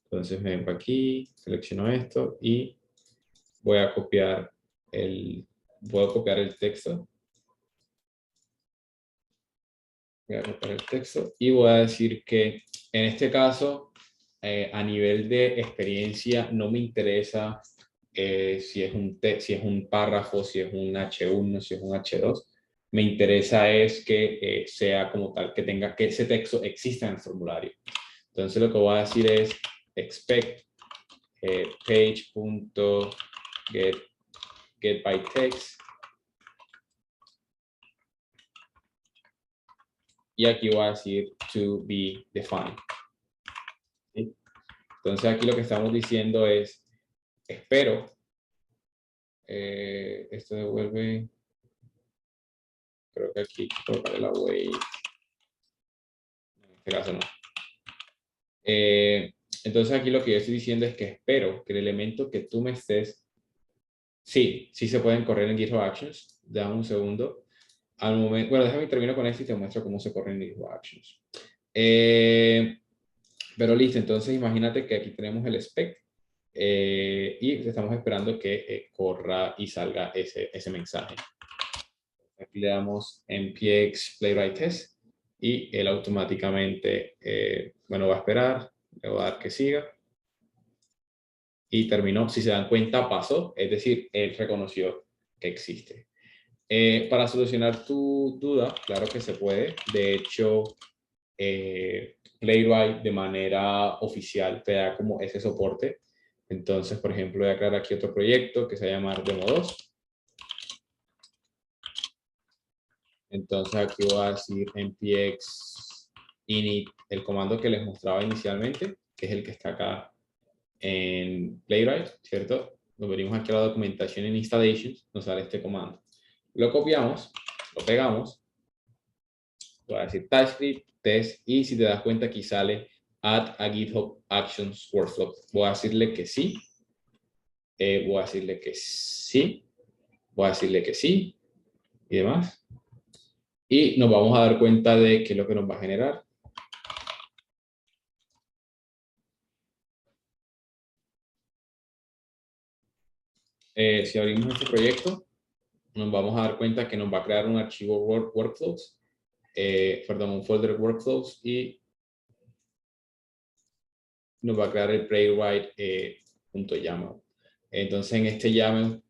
Entonces me vengo aquí, selecciono esto y voy a copiar el texto. Voy a copiar el texto y voy a decir que en este caso, a nivel de experiencia, no me interesa si es un párrafo, si es un H1, si es un H2. Me interesa es que sea como tal, que ese texto exista en el formulario. Entonces lo que voy a decir es expect page.get by text. Y aquí voy a decir to be defined. ¿Sí? Entonces aquí lo que estamos diciendo es, espero, esto devuelve, creo que aquí colocaré la wait, en este caso no. Entonces aquí lo que yo estoy diciendo es que espero que el elemento que tú me estés, sí se pueden correr en GitHub Actions, dame un segundo. Al momento, bueno, déjame termino con esto y te muestro cómo se corre en GitHub Actions. Pero listo, entonces imagínate que aquí tenemos el spec y estamos esperando que corra y salga ese mensaje. Aquí le damos npx playwright test y él automáticamente, bueno, va a esperar, le voy a dar que siga y terminó. Si se dan cuenta, pasó, es decir, él reconoció que existe. Para solucionar tu duda, claro que se puede. De hecho, Playwright de manera oficial te da como ese soporte. Entonces, por ejemplo, voy a crear aquí otro proyecto que se llama Demo 2. Entonces aquí voy a decir npx init, el comando que les mostraba inicialmente, que es el que está acá en Playwright, ¿cierto? Nos venimos aquí a la documentación en installations, nos sale este comando. Lo copiamos, lo pegamos, voy a decir TypeScript, test, y si te das cuenta aquí sale add a GitHub Actions Workflow. Voy a decirle que sí, voy a decirle que sí, voy a decirle que sí, y demás. Y nos vamos a dar cuenta de qué es lo que nos va a generar. Si abrimos este proyecto, nos vamos a dar cuenta que nos va a crear un archivo workflows, perdón, un folder workflows, y nos va a crear el playwright.yaml. Entonces en este YAML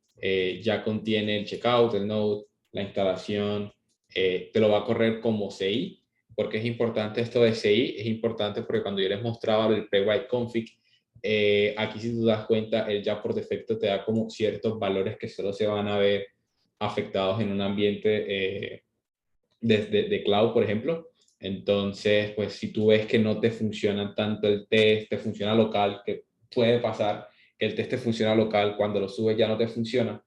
ya contiene el checkout, el node, la instalación, te lo va a correr como CI, porque es importante esto de CI, es importante porque cuando yo les mostraba el playwright config, aquí si tú das cuenta, él ya por defecto te da como ciertos valores que solo se van a ver afectados en un ambiente de cloud, por ejemplo. Entonces, pues si tú ves que no te funciona tanto el test, te funciona local, que puede pasar que el test te funciona local, cuando lo subes ya no te funciona,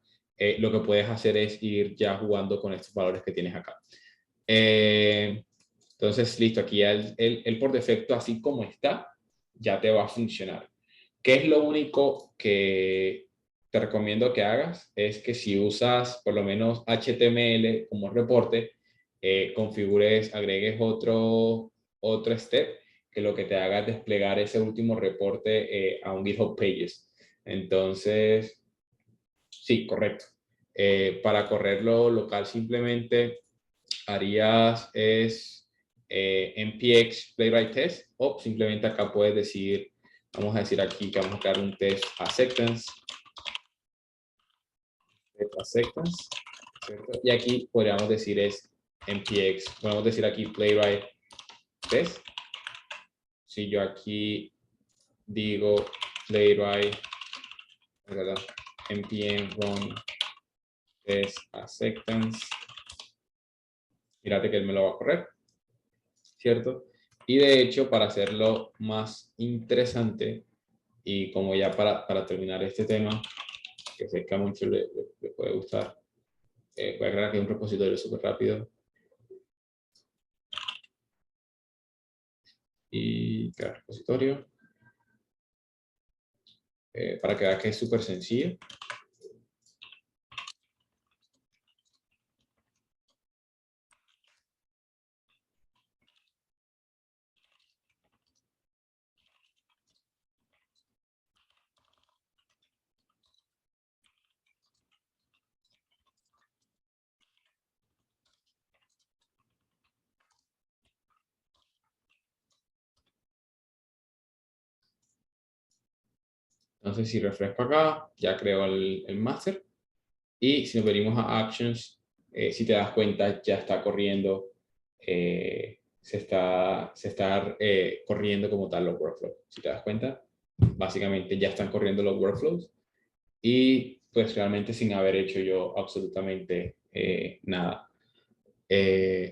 lo que puedes hacer es ir ya jugando con estos valores que tienes acá. Entonces, listo, aquí ya él por defecto, así como está, ya te va a funcionar. ¿Qué es lo único que te recomiendo que hagas es que si usas por lo menos HTML como reporte, configures, agregues otro step que lo que te haga es desplegar ese último reporte a un GitHub Pages. Entonces, sí, correcto. Para correrlo local simplemente harías npx playwright test, o simplemente acá puedes decir, vamos a decir aquí que vamos a crear un test acceptance, ¿cierto? Y aquí podríamos decir es npx, podemos decir aquí playwright test. Si yo aquí digo playwright, ¿verdad? npm run test acceptance, mírate que él me lo va a correr, ¿cierto? Y de hecho, para hacerlo más interesante, y como ya para terminar este tema, que sé que a muchos le puede gustar, voy a crear aquí un repositorio súper rápido. Y crear repositorio. Para que vean que es súper sencillo. Entonces, si refresco acá, ya creo el master. Y si nos venimos a Actions, si te das cuenta, ya está corriendo, se está corriendo como tal los workflows. Si te das cuenta, básicamente ya están corriendo los workflows y pues realmente sin haber hecho yo absolutamente nada.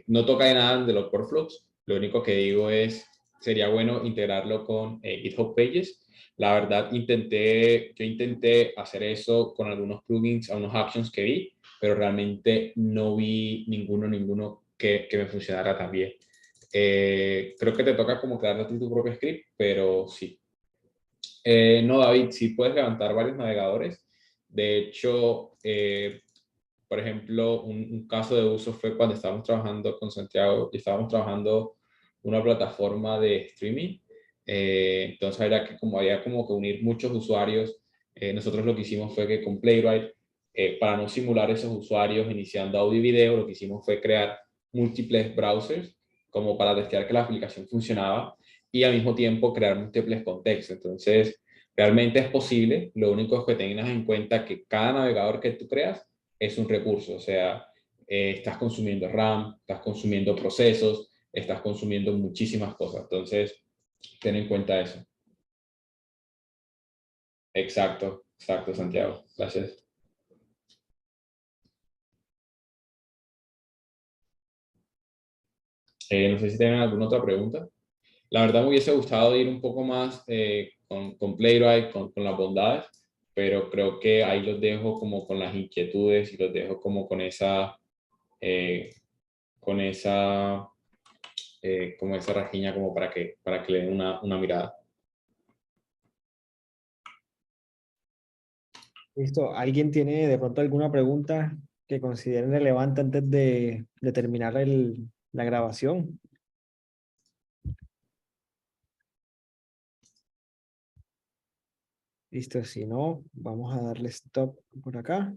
No toca de nada de los workflows, lo único que digo es, sería bueno integrarlo con GitHub Pages. La verdad, yo intenté hacer eso con algunos plugins, algunos actions que vi, pero realmente no vi ninguno que me funcionara tan bien. Creo que te toca como crearte tu propio script, pero sí. No, David, sí puedes levantar varios navegadores. De hecho, por ejemplo, un caso de uso fue cuando estábamos trabajando con Santiago y estábamos trabajando una plataforma de streaming. Entonces había como que unir muchos usuarios. Nosotros lo que hicimos fue que con Playwright, para no simular esos usuarios iniciando audio y video, lo que hicimos fue crear múltiples browsers como para testear que la aplicación funcionaba y al mismo tiempo crear múltiples contextos. Entonces, realmente es posible. Lo único es que tengas en cuenta que cada navegador que tú creas es un recurso, o sea, estás consumiendo RAM, estás consumiendo procesos, estás consumiendo muchísimas cosas. Entonces, ten en cuenta eso. Exacto, exacto, Santiago. Gracias. No sé si tienen alguna otra pregunta. La verdad me hubiese gustado ir un poco más con Playwright, con las bondades, pero creo que ahí los dejo como con las inquietudes y los dejo como eh, con esa, como esa rajiña como para que le den una mirada. Listo. ¿Alguien tiene de pronto alguna pregunta que consideren relevante antes de terminar la grabación? Listo, si no, vamos a darle stop por acá.